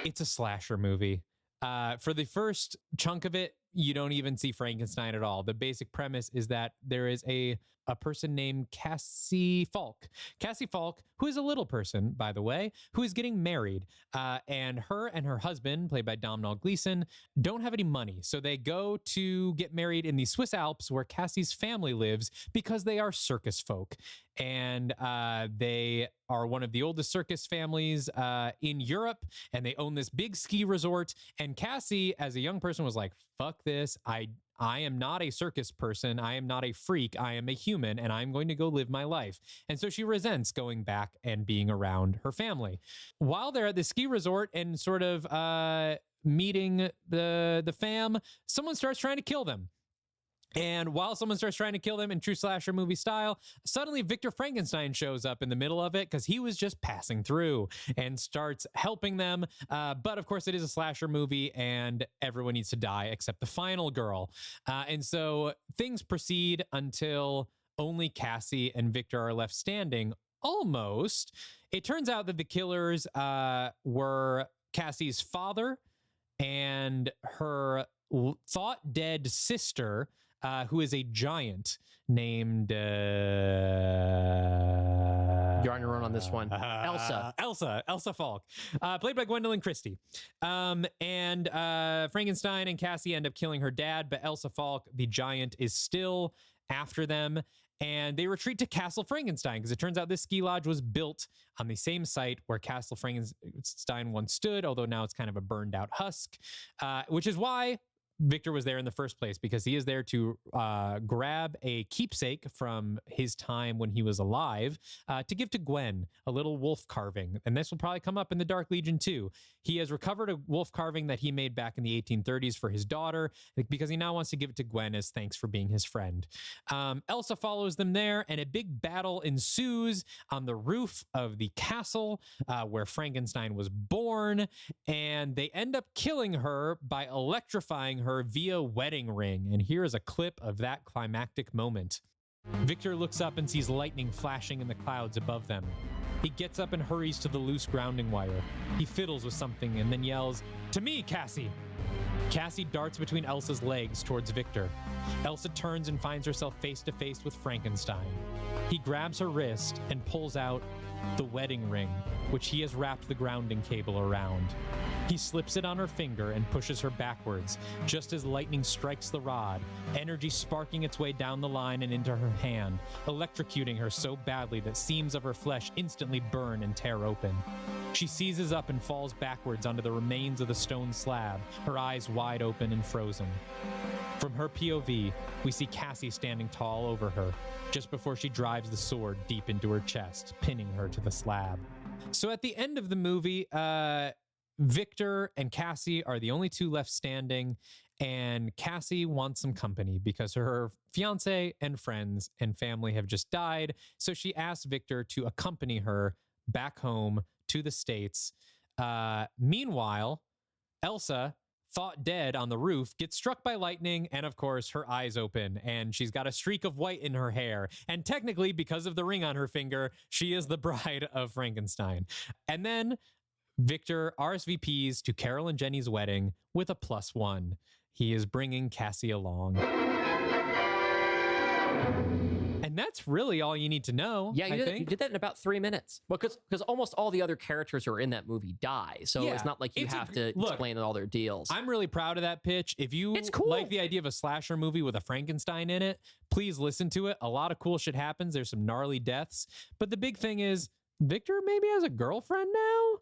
It's a slasher movie. For the first chunk of it, you don't even see Frankenstein at all. The basic premise is that there is a person named Cassie Falk. Cassie Falk, who is a little person, by the way, who is getting married. And her husband, played by Domhnall Gleeson, don't have any money. So they go to get married in the Swiss Alps where Cassie's family lives because they are circus folk. And they are one of the oldest circus families in Europe. And they own this big ski resort. And Cassie, as a young person, was like, fuck this. I am not a circus person. I am not a freak. I am a human, and I'm going to go live my life. And so she resents going back and being around her family. While they're at the ski resort and sort of meeting the fam, someone starts trying to kill them. And while someone starts trying to kill them in true slasher movie style, suddenly Victor Frankenstein shows up in the middle of it because he was just passing through and starts helping them. But of course, it is a slasher movie and everyone needs to die except the final girl. And so things proceed until only Cassie and Victor are left standing. Almost. It turns out that the killers were Cassie's father and her thought dead sister, who is a giant named... You're on your own on this one. Elsa Falk, played by Gwendolyn Christie. And Frankenstein and Cassie end up killing her dad, but Elsa Falk, the giant, is still after them. And they retreat to Castle Frankenstein because it turns out this ski lodge was built on the same site where Castle Frankenstein once stood, although now it's kind of a burned out husk, which is why Victor was there in the first place, because he is there to grab a keepsake from his time when he was alive to give to Gwen, a little wolf carving. And this will probably come up in the Dark Legion too. He has recovered a wolf carving that he made back in the 1830s for his daughter because he now wants to give it to Gwen as thanks for being his friend. Elsa follows them there, and a big battle ensues on the roof of the castle where Frankenstein was born, and they end up killing her by electrifying her via wedding ring. And here is a clip of that climactic moment. Victor looks up and sees lightning flashing in the clouds above them. He gets up and hurries to the loose grounding wire. He fiddles with something and then yells, "To me, Cassie!" Cassie darts between Elsa's legs towards Victor. Elsa turns and finds herself face to face with Frankenstein. He grabs her wrist and pulls out the wedding ring, which he has wrapped the grounding cable around. He slips it on her finger and pushes her backwards, just as lightning strikes the rod, energy sparking its way down the line and into her hand, electrocuting her so badly that seams of her flesh instantly burn and tear open. She seizes up and falls backwards onto the remains of the stone slab, her eyes wide open and frozen. From her POV, we see Cassie standing tall over her, just before she drives the sword deep into her chest, pinning her to the slab. So at the end of the movie, Victor and Cassie are the only two left standing, and Cassie wants some company because her fiance and friends and family have just died. So she asks Victor to accompany her back home to the States. Meanwhile, Elsa, thought dead on the roof, gets struck by lightning, and of course her eyes open, and she's got a streak of white in her hair, and technically, because of the ring on her finger, she is the bride of Frankenstein. And then Victor RSVPs to Carol and Jenny's wedding with a +1. He is bringing Cassie along. And that's really all you need to know. Yeah, you did that in about 3 minutes. Well, because almost all the other characters who are in that movie die, so it's not like you have to explain all their deals. I'm really proud of that pitch. If you like the idea of a slasher movie with a Frankenstein in it, please listen to it. A lot of cool shit happens. There's some gnarly deaths. But the big thing is, Victor maybe has a girlfriend now?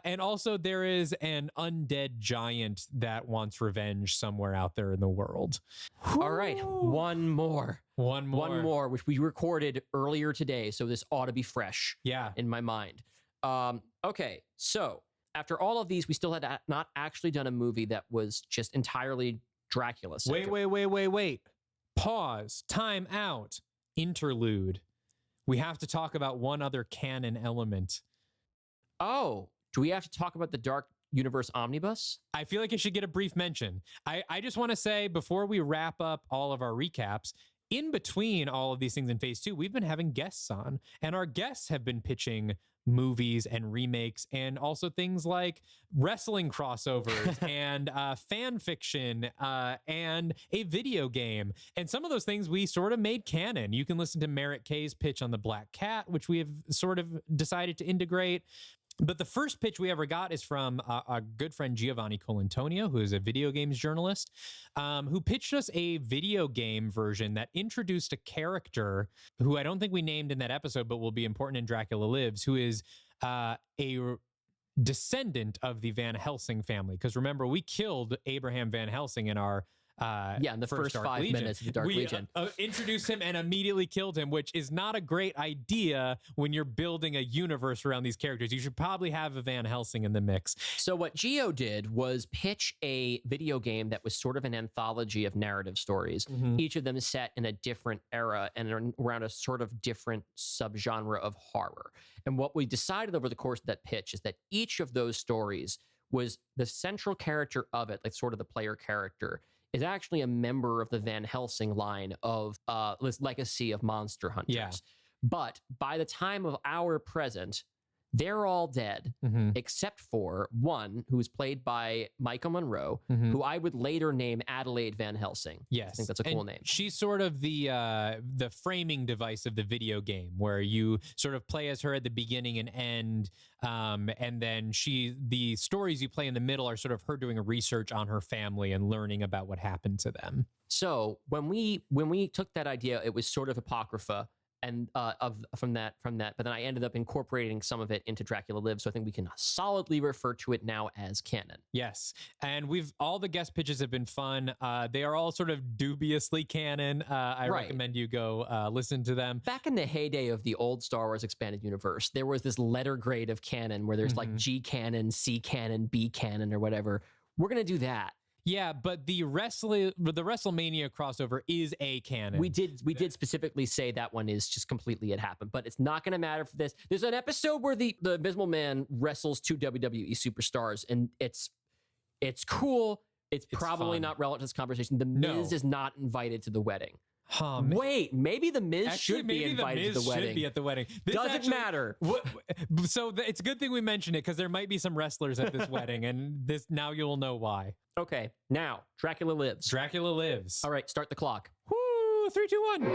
And also there is an undead giant that wants revenge somewhere out there in the world. All right, one more, which we recorded earlier today. So this ought to be fresh in my mind. Okay, so after all of these, we still had not actually done a movie that was just entirely Dracula centric. Wait. Pause. Time out. Interlude. We have to talk about one other canon element. Oh, do we have to talk about the Dark Universe Omnibus? I feel like it should get a brief mention. I just want to say, before we wrap up all of our recaps, in between all of these things in phase 2, we've been having guests on, and our guests have been pitching movies and remakes, and also things like wrestling crossovers and fan fiction and a video game. And some of those things we sort of made canon. You can listen to Merritt Kay's pitch on the Black Cat, which we have sort of decided to integrate. But the first pitch we ever got is from a good friend, Giovanni Colantonio, who is a video games journalist, who pitched us a video game version that introduced a character who I don't think we named in that episode, but will be important in Dracula Lives, who is a descendant of the Van Helsing family. Because remember, we killed Abraham Van Helsing in our in the first Dark 5 Legion. minutes of the Dark Legion. Introduced him and immediately killed him, which is not a great idea when you're building a universe around these characters. You should probably have a Van Helsing in the mix. So what Geo did was pitch a video game that was sort of an anthology of narrative stories, each of them set in a different era and around a sort of different subgenre of horror. And what we decided over the course of that pitch is that each of those stories was the central character of it, like sort of the player character, is actually a member of the Van Helsing line of this legacy of monster hunters. Yeah. But by the time of our present, they're all dead, except for one who's played by Micah Monroe, who I would later name Adelaide Van Helsing. Yes. I think that's a cool name. She's sort of the framing device of the video game, where you sort of play as her at the beginning and end, and then the stories you play in the middle are sort of her doing a research on her family and learning about what happened to them. So when we took that idea, it was sort of apocrypha. And from that, but then I ended up incorporating some of it into Dracula Lives, so I think we can solidly refer to it now as canon. Yes, and all the guest pitches have been fun. They are all sort of dubiously canon. I recommend you go listen to them. Back in the heyday of the old Star Wars expanded universe, there was this letter grade of canon where there's like G canon, C canon, B canon, or whatever. We're gonna do that. Yeah, but the WrestleMania crossover is a canon. We did specifically say that one is just completely it happened, but it's not going to matter for this. There's an episode where the Invisible Man wrestles 2 WWE superstars, and it's cool. It's probably fun. Not relevant to this conversation. The Miz is not invited to the wedding. Wait, maybe the Miz should be invited to the wedding. Should be at the wedding. Doesn't matter. So it's a good thing we mentioned it, because there might be some wrestlers at this wedding, and now you'll know why. Okay, now Dracula Lives. Dracula Lives. All right, start the clock. Woo! 3, 2, 1.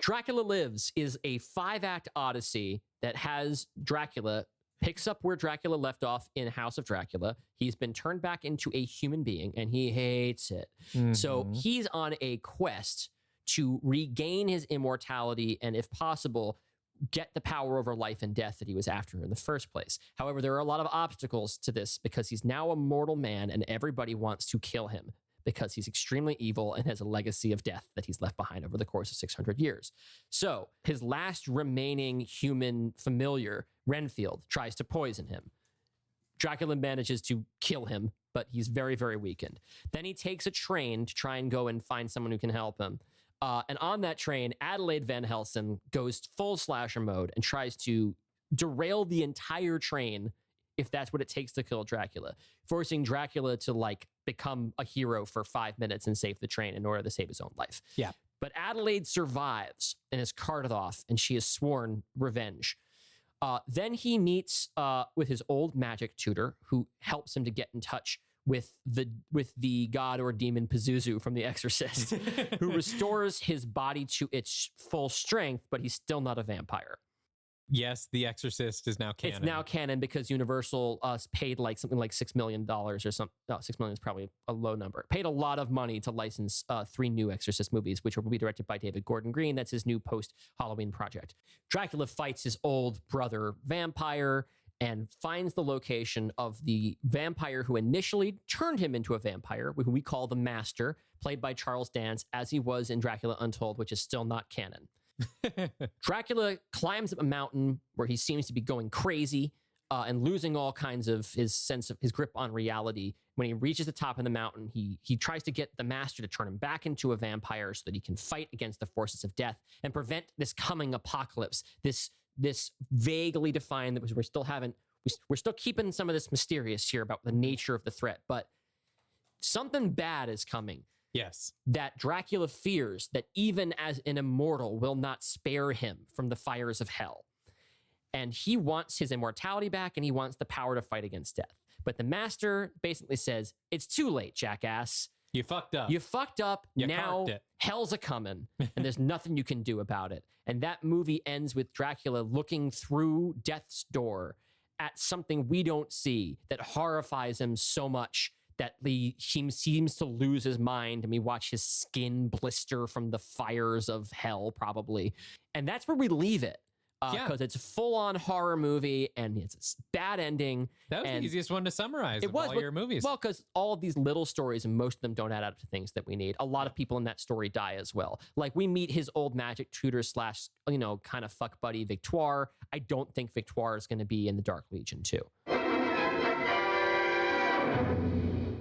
Dracula Lives is a 5-act odyssey that has Dracula picks up where Dracula left off in House of Dracula. He's been turned back into a human being, and he hates it. So he's on a quest to regain his immortality and, if possible, get the power over life and death that he was after in the first place. However, there are a lot of obstacles to this because he's now a mortal man and everybody wants to kill him because he's extremely evil and has a legacy of death that he's left behind over the course of 600 years. So his last remaining human familiar, Renfield, tries to poison him. Dracula manages to kill him, but he's very, very weakened. Then he takes a train to try and go and find someone who can help him. And on that train, Adelaide Van Helsing goes full slasher mode and tries to derail the entire train, if that's what it takes to kill Dracula, forcing Dracula to like become a hero for 5 minutes and save the train in order to save his own life. Yeah. But Adelaide survives and is carted off, and she has sworn revenge. Then he meets with his old magic tutor, who helps him to get in touch with the god or demon Pazuzu from The Exorcist, who restores his body to its full strength, but he's still not a vampire. Yes, The Exorcist is now canon. It's now canon because Universal paid like something like $6 million or something. No, 6 million is probably a low number. Paid a lot of money to license 3 new Exorcist movies, which will be directed by David Gordon Green. That's his new post-Halloween project. Dracula fights his old brother vampire and finds the location of the vampire who initially turned him into a vampire, who we call the Master, played by Charles Dance, as he was in Dracula Untold, which is still not canon. Dracula climbs up a mountain where he seems to be going crazy and losing all kinds of his sense of his grip on reality. When he reaches the top of the mountain, he tries to get the Master to turn him back into a vampire so that he can fight against the forces of death and prevent this coming apocalypse. This vaguely defined that we're still keeping some of this mysterious here about the nature of the threat, but something bad is coming. Yes. That Dracula fears that even as an immortal will not spare him from the fires of hell. And he wants his immortality back, and he wants the power to fight against death. But the Master basically says, it's too late, jackass. You fucked up. You fucked up. You now carked it. Hell's a coming, and there's nothing you can do about it. And that movie ends with Dracula looking through death's door at something we don't see that horrifies him so much that he seems to lose his mind, and we watch his skin blister from the fires of hell, probably. And that's where we leave it. Because it's a full-on horror movie, and it's a bad ending. That was the easiest one to summarize of all your movies. Well, because all of these little stories, and most of them don't add up to things that we need. A lot of people in that story die as well. Like, we meet his old magic tutor / kind of fuck buddy Victoire. I don't think Victoire is going to be in the Dark Legion 2.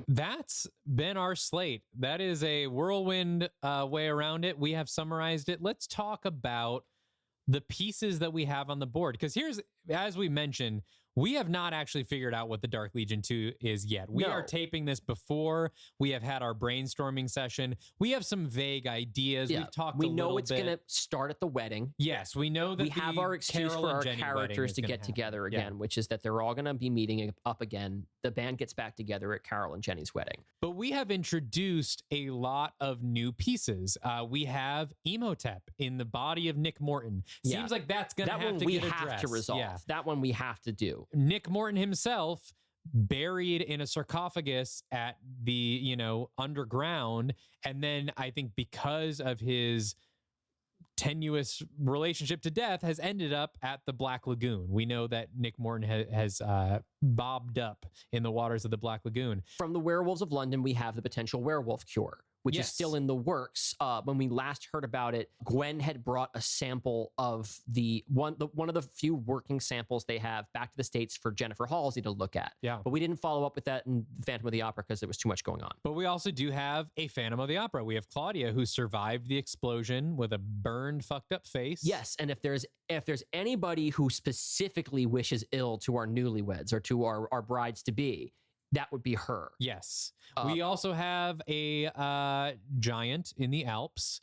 That's been our slate. That is a whirlwind way around it. We have summarized it. Let's talk about the pieces that we have on the board. Because here's, as we mentioned, we have not actually figured out what the Dark Legion 2 is yet. We are taping this before we have had our brainstorming session. We have some vague ideas. Yeah. We've talked We a know little it's bit. going to start at the wedding. Yes, we know that we have our excuse Carol for and our Jenny characters wedding to is get gonna together happen. again, which is that they're all going to be meeting up again. The band gets back together at Carol and Jenny's wedding. But we have introduced a lot of new pieces. We have Emotep in the body of Nick Morton. Seems like that's going to have to get addressed. That one we have to resolve. Yeah. That one we have to do. Nick Morton himself buried in a sarcophagus at the, underground. And then I think because of his tenuous relationship to death has ended up at the Black Lagoon. We know that Nick Morton has bobbed up in the waters of the Black Lagoon. From the Werewolves of London, we have the potential werewolf cure, which is still in the works. When we last heard about it, Gwen had brought a sample of one of the few working samples they have back to the States for Jennifer Halsey to look at. Yeah. But we didn't follow up with that in Phantom of the Opera because there was too much going on. But we also do have a Phantom of the Opera. We have Claudia, who survived the explosion with a burned, fucked up face. Yes, and if there's anybody who specifically wishes ill to our newlyweds or to our brides to be, that would be her. Yes. We also have a giant in the Alps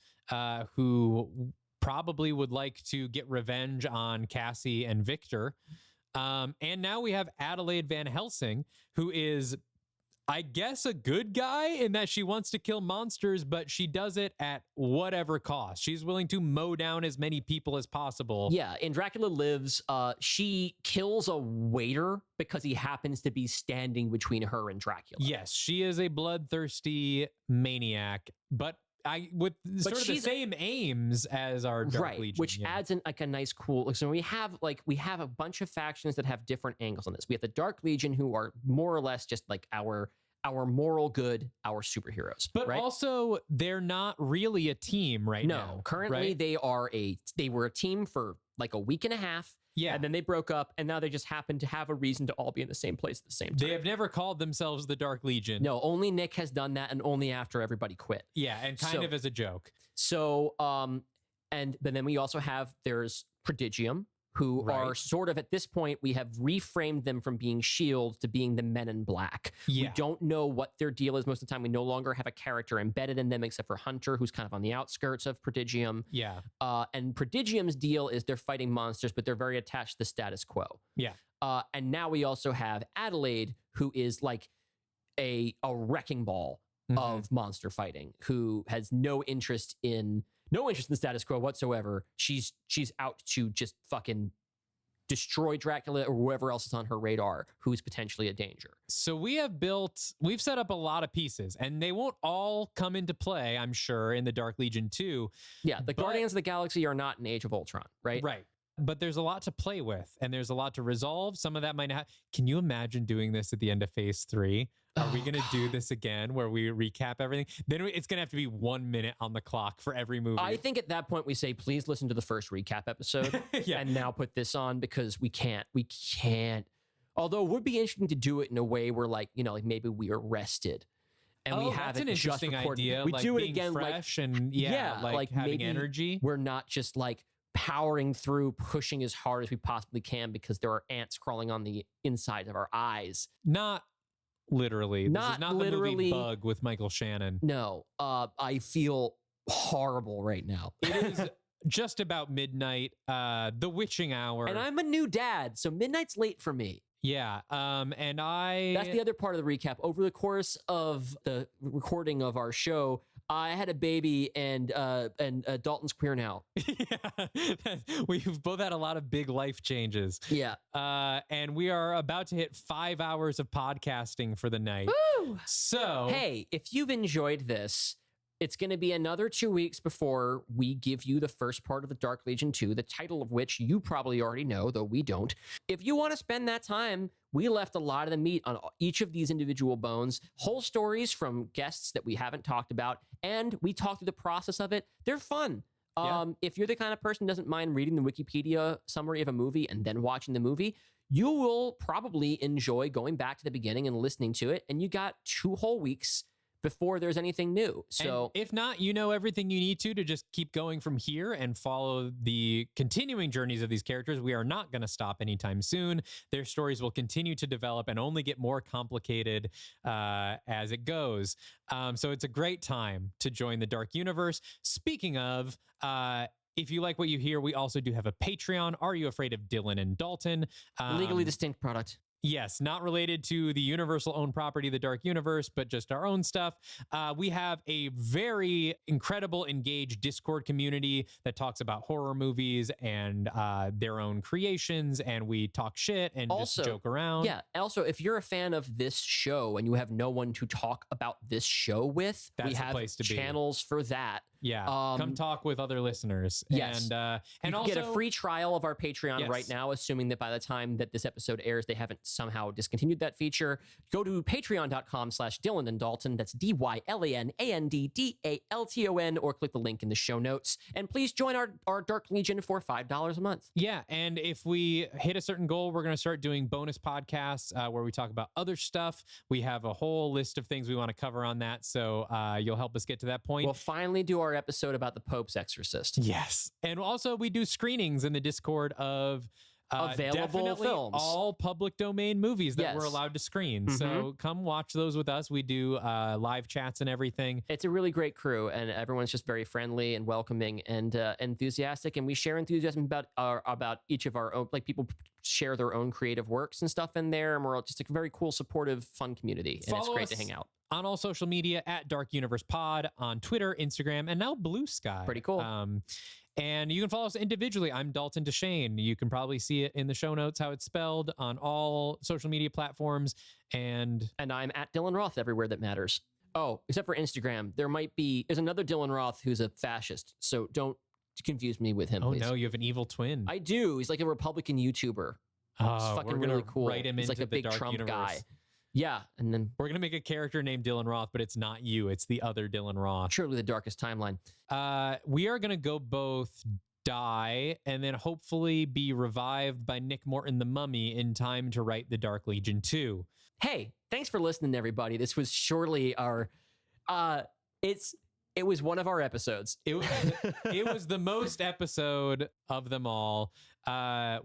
who probably would like to get revenge on Cassie and Victor. And now we have Adelaide Van Helsing, who is, I guess, a good guy in that she wants to kill monsters, but she does it at whatever cost. She's willing to mow down as many people as possible. Yeah, in Dracula Lives, she kills a waiter because he happens to be standing between her and Dracula. Yes, she is a bloodthirsty maniac, but with sort of the same aims as our Dark Legion, which adds in like a nice cool. So we have a bunch of factions that have different angles on this. We have the Dark Legion, who are more or less just like our our moral good, our superheroes. But right? also, they're not really a team right now. No, currently right? they were a team for like a week and a half. Yeah. And then they broke up, and now they just happen to have a reason to all be in the same place at the same time. They have never called themselves the Dark Legion. No, only Nick has done that, and only after everybody quit. Yeah, and kind of as a joke. So, but then we also have, there's Prodigium, who are sort of, at this point, we have reframed them from being S.H.I.E.L.D. to being the Men in Black. Yeah. We don't know what their deal is most of the time. We no longer have a character embedded in them except for Hunter, who's kind of on the outskirts of Prodigium. Yeah. And Prodigium's deal is they're fighting monsters, but they're very attached to the status quo. Yeah. And now we also have Adelaide, who is like a wrecking ball of monster fighting, who has no interest in the status quo whatsoever. She's out to just fucking destroy Dracula or whoever else is on her radar who's potentially a danger. So we've set up a lot of pieces, and they won't all come into play, I'm sure, in the Dark Legion 2. Yeah, the Guardians of the Galaxy are not in Age of Ultron, right? Right. But there's a lot to play with, and there's a lot to resolve. Some of that might not. Can you imagine doing this at the end of Phase 3? Are we going to do this again where we recap everything? Then it's going to have to be 1 minute on the clock for every movie. I think at that point we say, please listen to the first recap episode and now put this on, because we can't. Although it would be interesting to do it in a way where, like, you know, like maybe we are rested. And we have that's an interesting idea. We like do it being again, fresh like, and like having maybe energy. We're not just like powering through, pushing as hard as we possibly can because there are ants crawling on the inside of our eyes. Not literally. This is not literally. The movie Bug with Michael Shannon. No, I feel horrible right now. It is just about midnight, the witching hour. And I'm a new dad, so midnight's late for me. Yeah, and That's the other part of the recap. Over the course of the recording of our show, I had a baby, and Dalton's queer now. Yeah, we've both had a lot of big life changes. Yeah. And we are about to hit 5 hours of podcasting for the night. Woo! So, hey, if you've enjoyed this, it's going to be another 2 weeks before we give you the first part of the Dark Legion 2, the title of which you probably already know, though we don't. If you want to spend that time, we left a lot of the meat on each of these individual bones, whole stories from guests that we haven't talked about, and we talked through the process of it. They're fun. If you're the kind of person who doesn't mind reading the Wikipedia summary of a movie and then watching the movie, you will probably enjoy going back to the beginning and listening to it, and you got 2 whole weeks before there's anything new. So and if not, you know everything you need to just keep going from here and follow the continuing journeys of these characters. We are not going to stop anytime soon. Their stories will continue to develop and only get more complicated as it goes. So it's a great time to join the Dark Universe. Speaking of, if you like what you hear, we also do have a Patreon. Are You Afraid of Dylan and Dalton? Legally distinct product. Yes, not related to the Universal-owned property, the Dark Universe, but just our own stuff. We have a very incredible, engaged Discord community that talks about horror movies and their own creations, and we talk shit and also, just joke around. Yeah, also, if you're a fan of this show and you have no one to talk about this show with, That's we the have place to be. channels for that. Yeah, come talk with other listeners. Yes. And you also get a free trial of our Patreon Yes. right now, assuming that by the time that this episode airs, they haven't somehow discontinued that feature. Go to patreon.com/Dylan and Dalton. That's DYLANANDDALTON, or click the link in the show notes. And please join our Dark Legion for $5 a month. Yeah, and if we hit a certain goal, we're going to start doing bonus podcasts where we talk about other stuff. We have a whole list of things we want to cover on that, so you'll help us get to that point. We'll finally do our episode about the Pope's Exorcist. Yes, and also we do screenings in the Discord of available definitely films, all public domain movies that we're allowed to screen. So come watch those with us. We do live chats and everything. It's a really great crew, and everyone's just very friendly and welcoming and enthusiastic, and we share enthusiasm about each of our own, like people share their own creative works and stuff in there, and we're just a very cool, supportive, fun community, and it's great to hang out on all social media at Dark Universe Pod, on Twitter, Instagram, and now Blue Sky. Pretty cool. And you can follow us individually. I'm Dalton DeShane. You can probably see it in the show notes how it's spelled on all social media platforms. And I'm at Dylan Roth everywhere that matters. Oh, except for Instagram. There's another Dylan Roth who's a fascist. So don't confuse me with him, please. Oh no, you have an evil twin. I do. He's like a Republican YouTuber. He's fucking really cool. Write him He's like into a big the Dark Trump Universe. guy. Yeah, and then We're gonna make a character named Dylan Roth, but it's not you. It's the other Dylan Roth. truly the darkest timeline. We are gonna go both die and then hopefully be revived by Nick Morton the Mummy in time to write the Dark Legion 2. Hey, thanks for listening, everybody. This was surely our it was one of our episodes. It was the most episode of them all.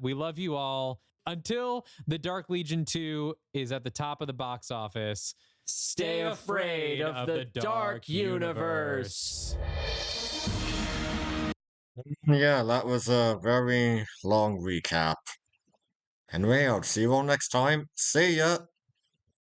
We love you all. Until the Dark Legion 2 is at the top of the box office, Stay afraid of the dark universe. Yeah, that was a very long recap. Anyway, I'll see you all next time. See ya!